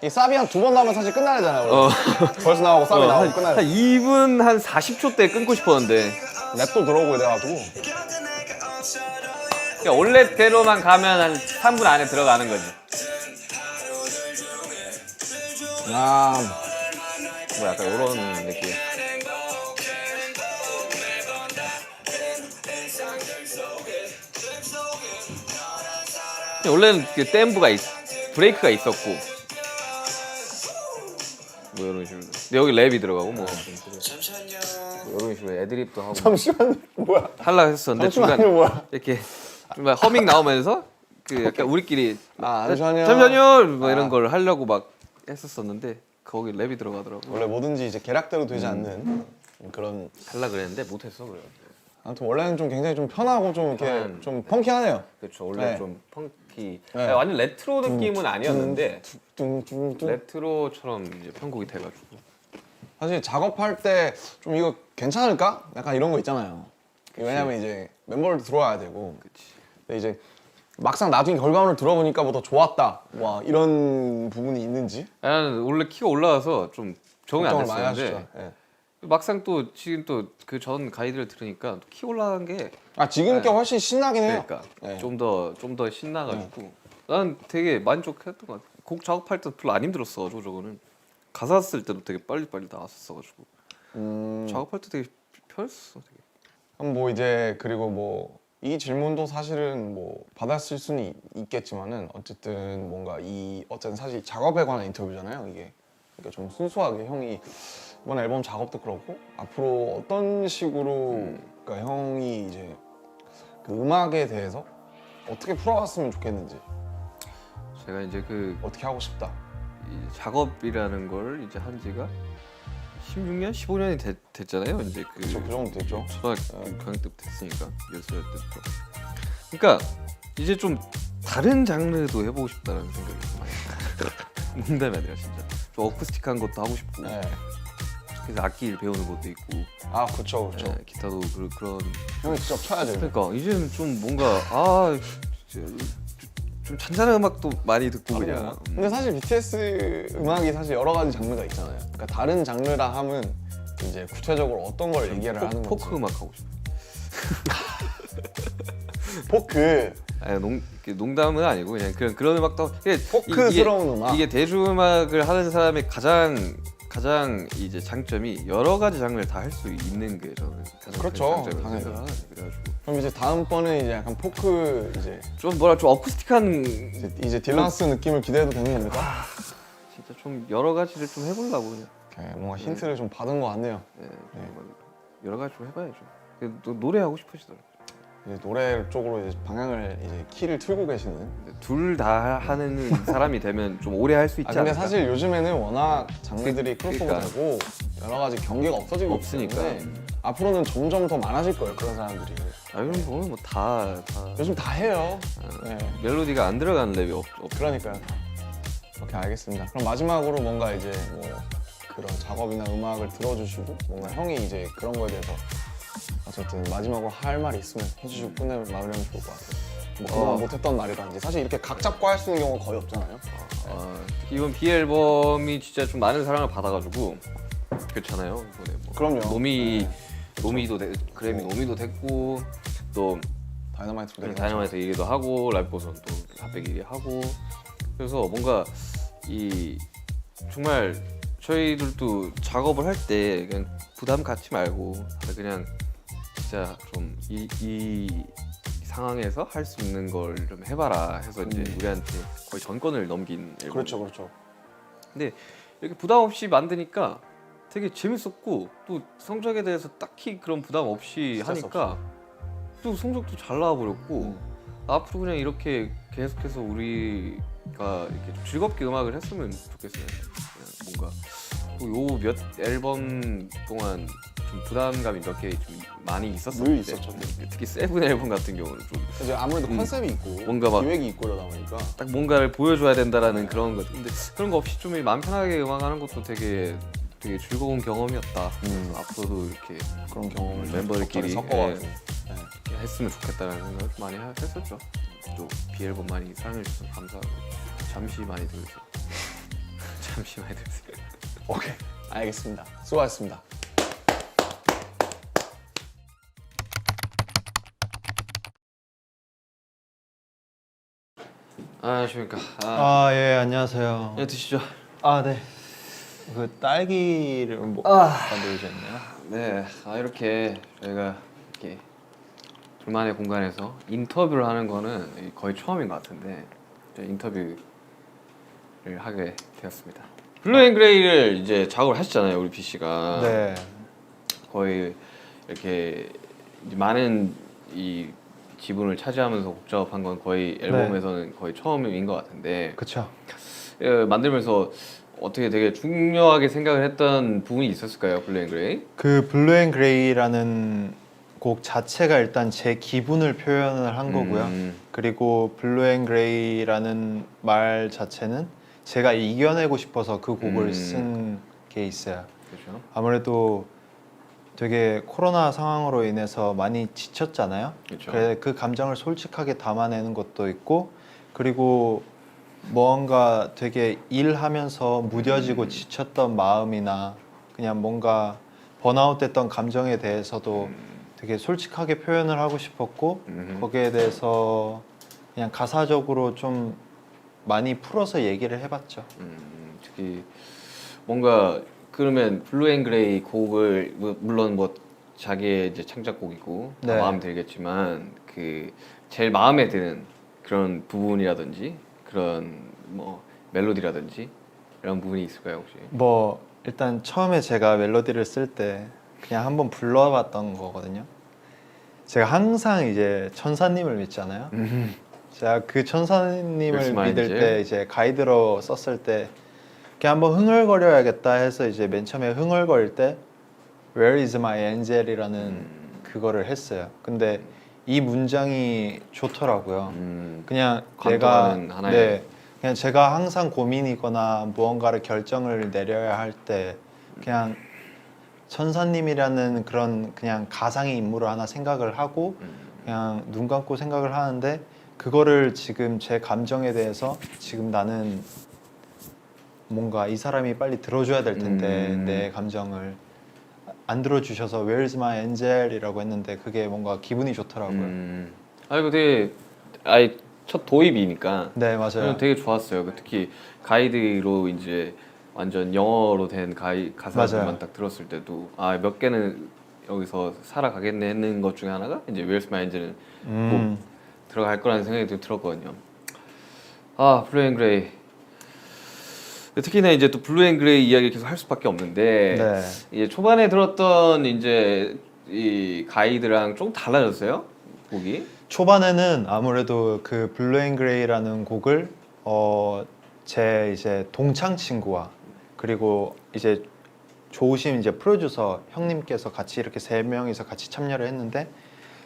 Speaker 6: 이 사비 한 2번 나오면 사실 끝나야 되잖아요. 원래. 벌써 나오고 사비 나오고 끝나야
Speaker 7: 한
Speaker 6: 돼.
Speaker 7: 2분 한 40초 때 끊고 싶었는데
Speaker 6: 랩도 들어오고 이래가지고.
Speaker 7: 그냥 원래대로만 가면 한 3분 안에 들어가는 거지.
Speaker 6: 야,
Speaker 7: 뭐 약간 이런 느낌. 원래는 그 댐브가 브레이크가 있었고 뭐 이런 식으로. 근데 여기 랩이 들어가고 뭐 이런 식으로 애드립도 하고
Speaker 6: 잠시만요. 뭐야?
Speaker 7: 하려고 했었는데
Speaker 6: 잠시만요,
Speaker 7: 중간
Speaker 6: 뭐야?
Speaker 7: 이렇게 좀 허밍 나오면서 그 약간 우리끼리
Speaker 6: 잠시만요.
Speaker 7: 잠시만요 뭐 이런 걸 하려고 막 했었었는데 거기 랩이 들어가더라고.
Speaker 6: 원래 뭐든지 이제 계략대로 되지 않는 그런.
Speaker 7: 하려 그랬는데 못했어 그래.
Speaker 6: 아무튼 원래는 좀 굉장히 좀 편하고 좀 이렇게 좀 펑키하네요.
Speaker 7: 그렇죠. 원래
Speaker 6: 네.
Speaker 7: 좀 펑키.
Speaker 6: 네.
Speaker 7: 완전 레트로 느낌은 아니었는데
Speaker 6: 뚱뚱뚱.
Speaker 7: 레트로처럼 이제 편곡이 돼가지고.
Speaker 6: 사실 작업할 때 좀 이거 괜찮을까? 약간 이런 거 있잖아요. 왜냐면 이제 멤버를 들어와야 되고.
Speaker 7: 그치.
Speaker 6: 근데 이제 막상 나중에 결과물을 들어보니까 뭐 더 좋았다, 뭐 이런 부분이 있는지
Speaker 7: 나는 원래 키가 올라와서 좀 적응이 안
Speaker 6: 걱정을 많이
Speaker 7: 됐었는데
Speaker 6: 하시죠. 예.
Speaker 7: 막상 또 지금 또 그 전 가이드를 들으니까 키 올라간 게
Speaker 6: 아 지금 게 훨씬 신나긴 해요.
Speaker 7: 그러니까
Speaker 6: 네.
Speaker 7: 좀 더 신나가지고 난 되게 만족했던 것 같아. 곡 작업할 때도 별로 안 힘들었어가지고 저거는 가사 쓸 때도 되게 빨리빨리 나왔었어가지고 작업할 때 되게 편했어. 되게.
Speaker 6: 그럼 뭐 이제 그리고 뭐 이 질문도 사실은 뭐 받았을 수는 있겠지만은 어쨌든 뭔가 어쨌든 사실 작업에 관한 인터뷰잖아요 이게. 그러니까 좀 순수하게 형이 이번 앨범 작업도 그렇고 앞으로 어떤 식으로 그러니까 형이 이제 그 음악에 대해서 어떻게 풀어갔으면 좋겠는지,
Speaker 7: 제가 이제 그
Speaker 6: 어떻게 하고 싶다.
Speaker 7: 이 작업이라는 걸 이제 한 지가 16년, 15년이 됐잖아요. 이제 그
Speaker 6: 그 정도 됐죠.
Speaker 7: 초등학교 때부터 됐으니까 10살 때부터. 그러니까 이제 좀 다른 장르도 해보고 싶다는 생각이 좀 많이 들어요. 농담이 아니라 진짜 좀 어쿠스틱한 것도 하고 싶고
Speaker 6: 네.
Speaker 7: 그래서 악기를 배우는 것도 있고
Speaker 6: 아 그렇죠, 그렇죠.
Speaker 7: 예, 기타도 그런
Speaker 6: 형이 직접 쳐야죠.
Speaker 7: 그러니까 이제는 좀 뭔가 진짜 좀 잔잔한 음악도 많이 듣고 그냥
Speaker 6: 근데 사실 BTS 음악이 사실 여러 가지 장르가 있잖아요. 그러니까 다른 장르라 하면 이제 구체적으로 어떤 걸 얘기를 하는 건지.
Speaker 7: 포크 음악 하고 싶어.
Speaker 6: 포크.
Speaker 7: 아니, 농담은 아니고 그냥 그런 음악도 이게
Speaker 6: 포크스러운 음악.
Speaker 7: 이게 대중음악을 하는 사람의 가장 이제 장점이 여러 가지 장르를 다 할 수 있는 게 저는 가장
Speaker 6: 그렇죠,
Speaker 7: 큰 장점이라고
Speaker 6: 당연히.
Speaker 7: 생각하거든요. 그래가지고
Speaker 6: 그럼 이제 다음번에 이제 약간 포크 이제
Speaker 7: 좀 어쿠스틱한
Speaker 6: 이제 딜란스 느낌을 기대해도 되는 겁니까?
Speaker 7: 진짜 좀 여러 가지를 좀 해보려고 그냥
Speaker 6: 뭔가 힌트를 좀 받은 것 같네요.
Speaker 7: 네, 여러 가지 좀 해봐야죠. 또 노래하고 싶으시더라고요.
Speaker 6: 이제 노래 쪽으로 이제 방향을 이제 키를 틀고 계시는.
Speaker 7: 둘 다 하는 사람이 되면 좀 오래 할 수 있지
Speaker 6: 근데
Speaker 7: 않을까?
Speaker 6: 사실 요즘에는 워낙 장르들이 크로스오버
Speaker 7: 그러니까.
Speaker 6: 되고 여러 가지 경계가 없어지고
Speaker 7: 없으니까.
Speaker 6: 있기 때문에 앞으로는 점점 더 많아질 거예요, 그런 사람들이.
Speaker 7: 요즘 보면 다
Speaker 6: 요즘 다 해요. 네.
Speaker 7: 멜로디가 안 들어가는 랩이 없.
Speaker 6: 그러니까요. 오케이, 알겠습니다. 그럼 마지막으로 뭔가 이제 뭐 그런 작업이나 음악을 들어주시고 뭔가 형이 이제 그런 거에 대해서 어쨌든 마지막으로 할 말이 있으면 해주시고 마무리하면 좋을 것 같아요. 뭐 그동안 못했던 말이라든지 사실 이렇게 각 잡고 할 수 있는 경우가 거의 없잖아요.
Speaker 7: 특히 이번 B 앨범이 진짜 좀 많은 사랑을 받아가지고 그렇잖아요. 이번에 뭐
Speaker 6: 그럼요.
Speaker 7: 노미도 그래미 노미도 됐고 또
Speaker 6: 다이너마이트도 되게
Speaker 7: 다이너마이트 1위도 하고 라이브 고선 또 핫백 1위 하고 그래서 뭔가 이 정말 저희들도 작업을 할 때 그냥 부담 갖지 말고 그냥 진짜 좀 이 상황에서 할 수 있는 걸 좀 해봐라 해서 이제 우리한테 거의 전권을 넘긴 앨범.
Speaker 6: 그렇죠, 그렇죠.
Speaker 7: 근데 이렇게 부담 없이 만드니까 되게 재밌었고 또 성적에 대해서 딱히 그런 부담 없이
Speaker 6: 스트레스
Speaker 7: 하니까 또 성적도 잘 나와버렸고 앞으로 그냥 이렇게 계속해서 우리가 이렇게 좀 즐겁게 음악을 했으면 좋겠어요. 그냥 뭔가 요 몇 앨범 동안 좀 부담감이 몇 개 좀 많이 있었었는데
Speaker 6: 늘 있었죠.
Speaker 7: 특히 세븐 앨범 같은 경우는 좀
Speaker 6: 이제 아무래도 컨셉이 있고
Speaker 7: 뭔가 막
Speaker 6: 기획이 있고 이러다 보니까
Speaker 7: 딱 뭔가를 보여줘야 된다라는 그런 것. 근데 그런 거 없이 좀 마음 편하게 음악하는 것도 되게 즐거운 경험이었다. 그래서 앞으로도 이렇게
Speaker 6: 그런 경험을
Speaker 7: 멤버들끼리
Speaker 6: 섞어가지고
Speaker 7: 이렇게 했으면 좋겠다라는 생각 많이 했었죠. 또 B 앨범 많이 사랑해 주셔서 감사하고 잠시 많이 들으세요. 잠시 많이 들으세요.
Speaker 6: 오케이, 알겠습니다. 수고하셨습니다.
Speaker 7: 안녕하십니까.
Speaker 4: 예, 안녕하세요.
Speaker 7: 예, 드시죠.
Speaker 4: 네. 그 딸기를 뭐 만들어주셨네요.
Speaker 7: 네, 이렇게 저희가 이렇게 둘만의 공간에서 인터뷰를 하는 거는 거의 처음인 것 같은데 이제 인터뷰를 하게 되었습니다. 블루앤그레이를 이제 작업을 하셨잖아요, 우리 B 씨가.
Speaker 4: 네.
Speaker 7: 거의 이렇게 많은 이 지분을 차지하면서 곡 작업한 건 거의 앨범에서는 거의 처음인 것 같은데
Speaker 4: 그쵸.
Speaker 7: 만들면서 어떻게 되게 중요하게 생각을 했던 부분이 있었을까요, 블루앤그레이?
Speaker 4: 그 블루앤그레이라는 곡 자체가 일단 제 기분을 표현을 한 거고요. 그리고 블루앤그레이라는 말 자체는 제가 이겨내고 싶어서 그 곡을 쓴 게 있어요.
Speaker 7: 그렇죠.
Speaker 4: 아무래도 되게 코로나 상황으로 인해서 많이 지쳤잖아요.
Speaker 7: 그렇죠.
Speaker 4: 그래 그 감정을 솔직하게 담아내는 것도 있고, 그리고 뭔가 되게 일하면서 무뎌지고 지쳤던 마음이나 그냥 뭔가 번아웃됐던 감정에 대해서도 되게 솔직하게 표현을 하고 싶었고, 거기에 대해서 그냥 가사적으로 좀 많이 풀어서 얘기를 해봤죠.
Speaker 7: 특히 뭔가 그러면 블루 앤 그레이 곡을 물론 뭐 자기의 이제 창작곡이고 다
Speaker 4: 네.
Speaker 7: 마음에 들겠지만 그 제일 마음에 드는 그런 부분이라든지 그런 뭐 멜로디라든지 이런 부분이 있을까요 혹시?
Speaker 4: 뭐 일단 처음에 제가 멜로디를 쓸 때 그냥 한번 불러봤던 거거든요. 제가 항상 이제 천사님을 믿잖아요. 제가 그 천사님을
Speaker 7: Where's my
Speaker 4: 믿을
Speaker 7: angel?
Speaker 4: 때 이제 가이드로 썼을 때 그냥 한번 흥얼거려야겠다 해서 이제 맨 처음에 흥얼거릴 때 Where is my angel이라는 그거를 했어요. 근데 이 문장이 좋더라고요. 그냥 내가
Speaker 7: 관통하는 하나의
Speaker 4: 그냥 제가 항상 고민이거나 무언가를 결정을 내려야 할 때 그냥 천사님이라는 그런 그냥 가상의 인물을 하나 생각을 하고 그냥 눈 감고 생각을 하는데, 그거를 지금 제 감정에 대해서 지금 나는 뭔가 이 사람이 빨리 들어줘야 될 텐데 내 감정을 안 들어주셔서 Where's my angel이라고 했는데 그게 뭔가 기분이 좋더라고요.
Speaker 7: 아 이거 되게 아예 첫 도입이니까
Speaker 4: 네, 맞아요.
Speaker 7: 저는 되게 좋았어요. 특히 가이드로 이제 완전 영어로 된 가사들만
Speaker 4: 맞아요.
Speaker 7: 딱 들었을 때도 아 몇 개는 여기서 살아가겠네 했는 것 중에 하나가 이제 Where's My Angel은 꼭 들어갈 거라는 생각이 좀 들었거든요. 아 블루 앤 그레이 특히나 이제 또 블루 앤 그레이 이야기를 계속 할 수밖에 없는데
Speaker 4: 네.
Speaker 7: 이제 초반에 들었던 이제 이 가이드랑 좀 달라졌어요 곡이.
Speaker 4: 초반에는 아무래도 그 블루 앤 그레이라는 곡을 제 이제 동창 친구와 그리고 이제 좋으신 이제 프로듀서 형님께서 같이 이렇게 세 명이서 같이 참여를 했는데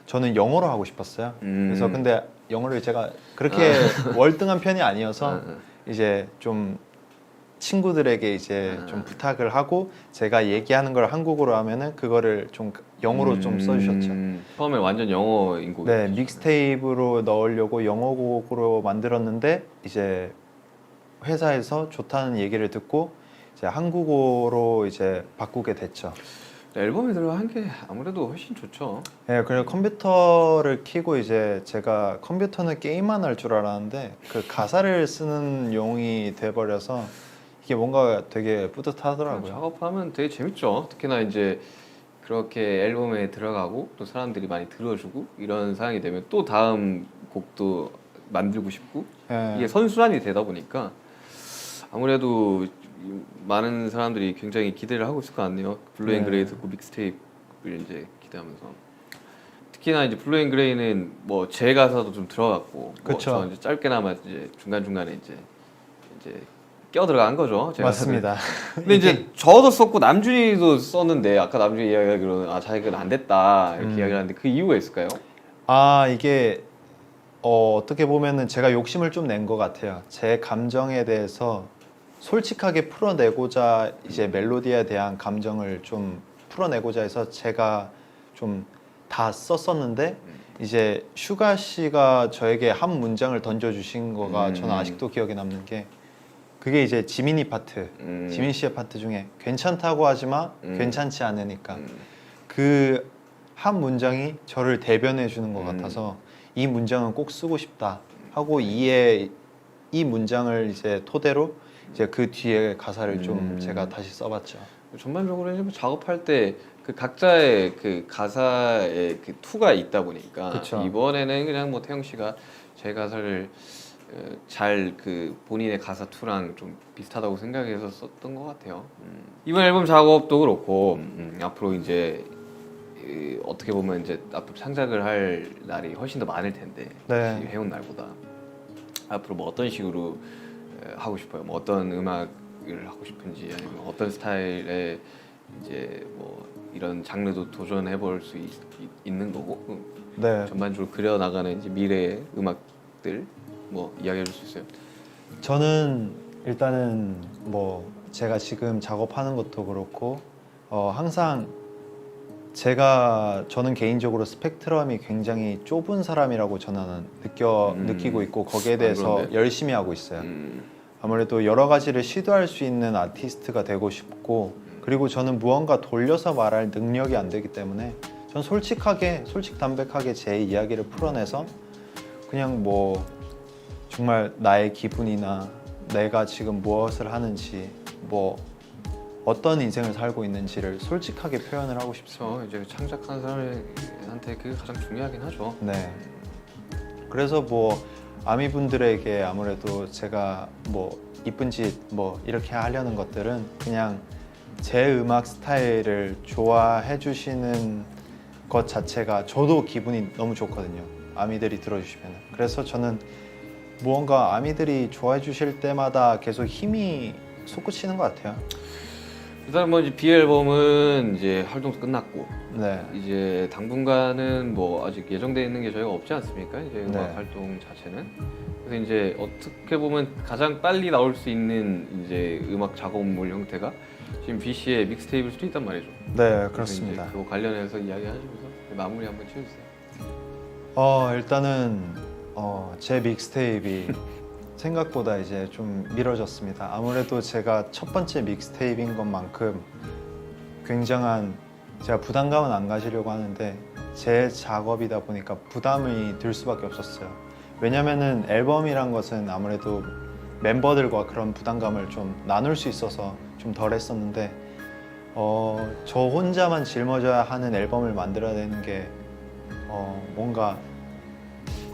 Speaker 4: 저는 영어로 하고 싶었어요. 그래서 근데 영어를 제가 그렇게 월등한 편이 아니어서 이제 좀 친구들에게 이제 좀 부탁을 하고 제가 얘기하는 걸 한국어로 하면은 그거를 좀 영어로 좀 써주셨죠.
Speaker 7: 처음에 완전 영어인 곡이.
Speaker 4: 네, 믹스테이프로 넣으려고 영어 곡으로 만들었는데 이제 회사에서 좋다는 얘기를 듣고 이제 한국어로 이제 바꾸게 됐죠.
Speaker 7: 앨범에 들어간 게 아무래도 훨씬 좋죠.
Speaker 4: 네, 그리고 컴퓨터를 켜고 이제 제가 컴퓨터는 게임만 할 줄 알았는데 그 가사를 쓰는 용이 돼버려서 이게 뭔가 되게 뿌듯하더라고요.
Speaker 7: 작업하면 되게 재밌죠. 특히나 이제 그렇게 앨범에 들어가고 또 사람들이 많이 들어주고 이런 상황이 되면 또 다음 곡도 만들고 싶고
Speaker 4: 네.
Speaker 7: 이게 선순환이 되다 보니까 아무래도 많은 사람들이 굉장히 기대를 하고 있을 것 같네요. 블루 앤 그레이 듣고 믹스테이프를 이제 기대하면서 특히나 이제 블루 앤 그레이는 뭐 제 가사도 좀 들어갔고
Speaker 4: 그쵸.
Speaker 7: 뭐 저 이제 짧게나마 이제 중간 중간에 이제 껴 들어간 거죠. 제 가사는.
Speaker 4: 맞습니다.
Speaker 7: 근데 이제 저도 썼고 남준이도 썼는데 아까 남준이 이야기하기로는 아 자기가 안 됐다 이렇게 이야기를 하는데 그 이유가 있을까요?
Speaker 4: 아 이게 어떻게 보면은 제가 욕심을 좀 낸 것 같아요. 제 감정에 대해서 솔직하게 풀어내고자 이제 멜로디에 대한 감정을 좀 풀어내고자 해서 제가 좀 다 썼었는데 이제 슈가 씨가 저에게 한 문장을 던져주신 거가 저는 아직도 기억에 남는 게 그게 이제 지민이 파트, 지민 씨의 파트 중에 괜찮다고 하지만 괜찮지 않으니까 그 한 문장이 저를 대변해 주는 것 같아서 이 문장은 꼭 쓰고 싶다 하고 이 문장을 이제 토대로 이제 그 뒤에 가사를 좀 제가 다시 써봤죠.
Speaker 7: 전반적으로 이제 뭐 작업할 때 그 각자의 그 가사의 그 투가 있다 보니까
Speaker 4: 그쵸.
Speaker 7: 이번에는 그냥 뭐 태영 씨가 제 가사를 잘 그 본인의 가사 투랑 좀 비슷하다고 생각해서 썼던 것 같아요. 이번 앨범 작업도 그렇고 앞으로 이제 어떻게 보면 이제 앞으로 창작을 할 날이 훨씬 더 많을 텐데
Speaker 4: 네.
Speaker 7: 해온 날보다 앞으로 뭐 어떤 식으로 하고 싶어요? 뭐 어떤 음악을 하고 싶은지 아니면 어떤 스타일의 이제 뭐 이런 장르도 도전해 볼 수 있는 거고
Speaker 4: 네.
Speaker 7: 전반적으로 그려 나가는 이제 미래의 음악들 뭐 이야기해 줄 수 있어요?
Speaker 4: 저는 일단은 뭐 제가 지금 작업하는 것도 그렇고 항상 저는 개인적으로 스펙트럼이 굉장히 좁은 사람이라고 저는 느끼고 있고 거기에 대해서
Speaker 7: 그런데?
Speaker 4: 열심히 하고 있어요. 아무래도 여러 가지를 시도할 수 있는 아티스트가 되고 싶고 그리고 저는 무언가 돌려서 말할 능력이 안 되기 때문에 전 솔직담백하게 제 이야기를 풀어내서 그냥 뭐 정말 나의 기분이나 내가 지금 무엇을 하는지 뭐 어떤 인생을 살고 있는지를 솔직하게 표현을 하고 싶습니다.
Speaker 7: 그렇죠. 이제 창작하는 사람한테 그게 가장 중요하긴 하죠.
Speaker 4: 네. 그래서 뭐 아미분들에게 아무래도 제가 뭐 이쁜 짓 뭐 이렇게 하려는 것들은 그냥 제 음악 스타일을 좋아해 주시는 것 자체가 저도 기분이 너무 좋거든요. 아미들이 들어주시면. 그래서 저는 무언가 아미들이 좋아해 주실 때마다 계속 힘이 솟구치는 것 같아요.
Speaker 7: 일단 뭐 이제 B 앨범은 이제 활동도 끝났고
Speaker 4: 네.
Speaker 7: 이제 당분간은 뭐 아직 예정돼 있는 게 저희가 없지 않습니까? 이제 음악
Speaker 4: 네.
Speaker 7: 활동 자체는. 그래서 이제 어떻게 보면 가장 빨리 나올 수 있는 이제 음악 작업물 형태가 지금 B 씨의 믹스테이프일 수도 있단 말이죠.
Speaker 4: 네,
Speaker 7: 그래서
Speaker 4: 그렇습니다.
Speaker 7: 이제 그거 관련해서 이야기하시면서 마무리 한번 지어주세요.
Speaker 4: 일단은 제 믹스테이프가 생각보다 이제 좀 미뤄졌습니다. 아무래도 제가 첫 번째 믹스테이프인 것만큼 굉장한 제가 부담감은 안 가지려고 하는데 제 작업이다 보니까 부담이 들 수밖에 없었어요. 왜냐면은 앨범이란 것은 아무래도 멤버들과 그런 부담감을 좀 나눌 수 있어서 좀 덜 했었는데 저 혼자만 짊어져야 하는 앨범을 만들어야 되는 게 뭔가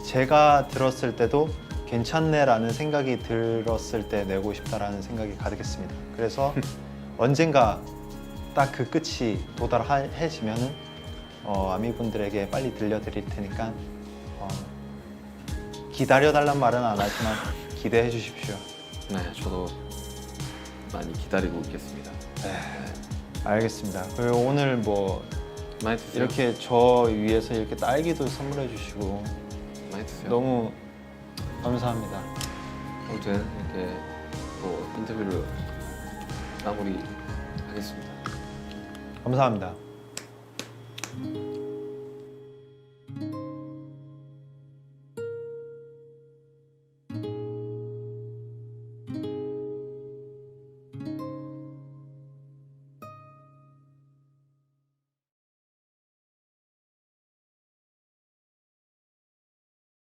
Speaker 4: 제가 들었을 때도 괜찮네라는 생각이 들었을 때 내고 싶다라는 생각이 가득했습니다. 그래서 언젠가 딱 그 끝이 도달해지면은 아미분들에게 빨리 들려드릴 테니까 기다려달란 말은 안 하지만 기대해 주십시오.
Speaker 7: 네, 저도 많이 기다리고 있겠습니다.
Speaker 4: 알겠습니다. 그리고 오늘 뭐
Speaker 7: 많이 드세요.
Speaker 4: 이렇게 저 위해서 이렇게 딸기도 선물해 주시고
Speaker 7: 많이 드세요.
Speaker 4: 너무 감사합니다.
Speaker 7: 아무튼 이렇게 또 인터뷰를 마무리하겠습니다.
Speaker 4: 감사합니다.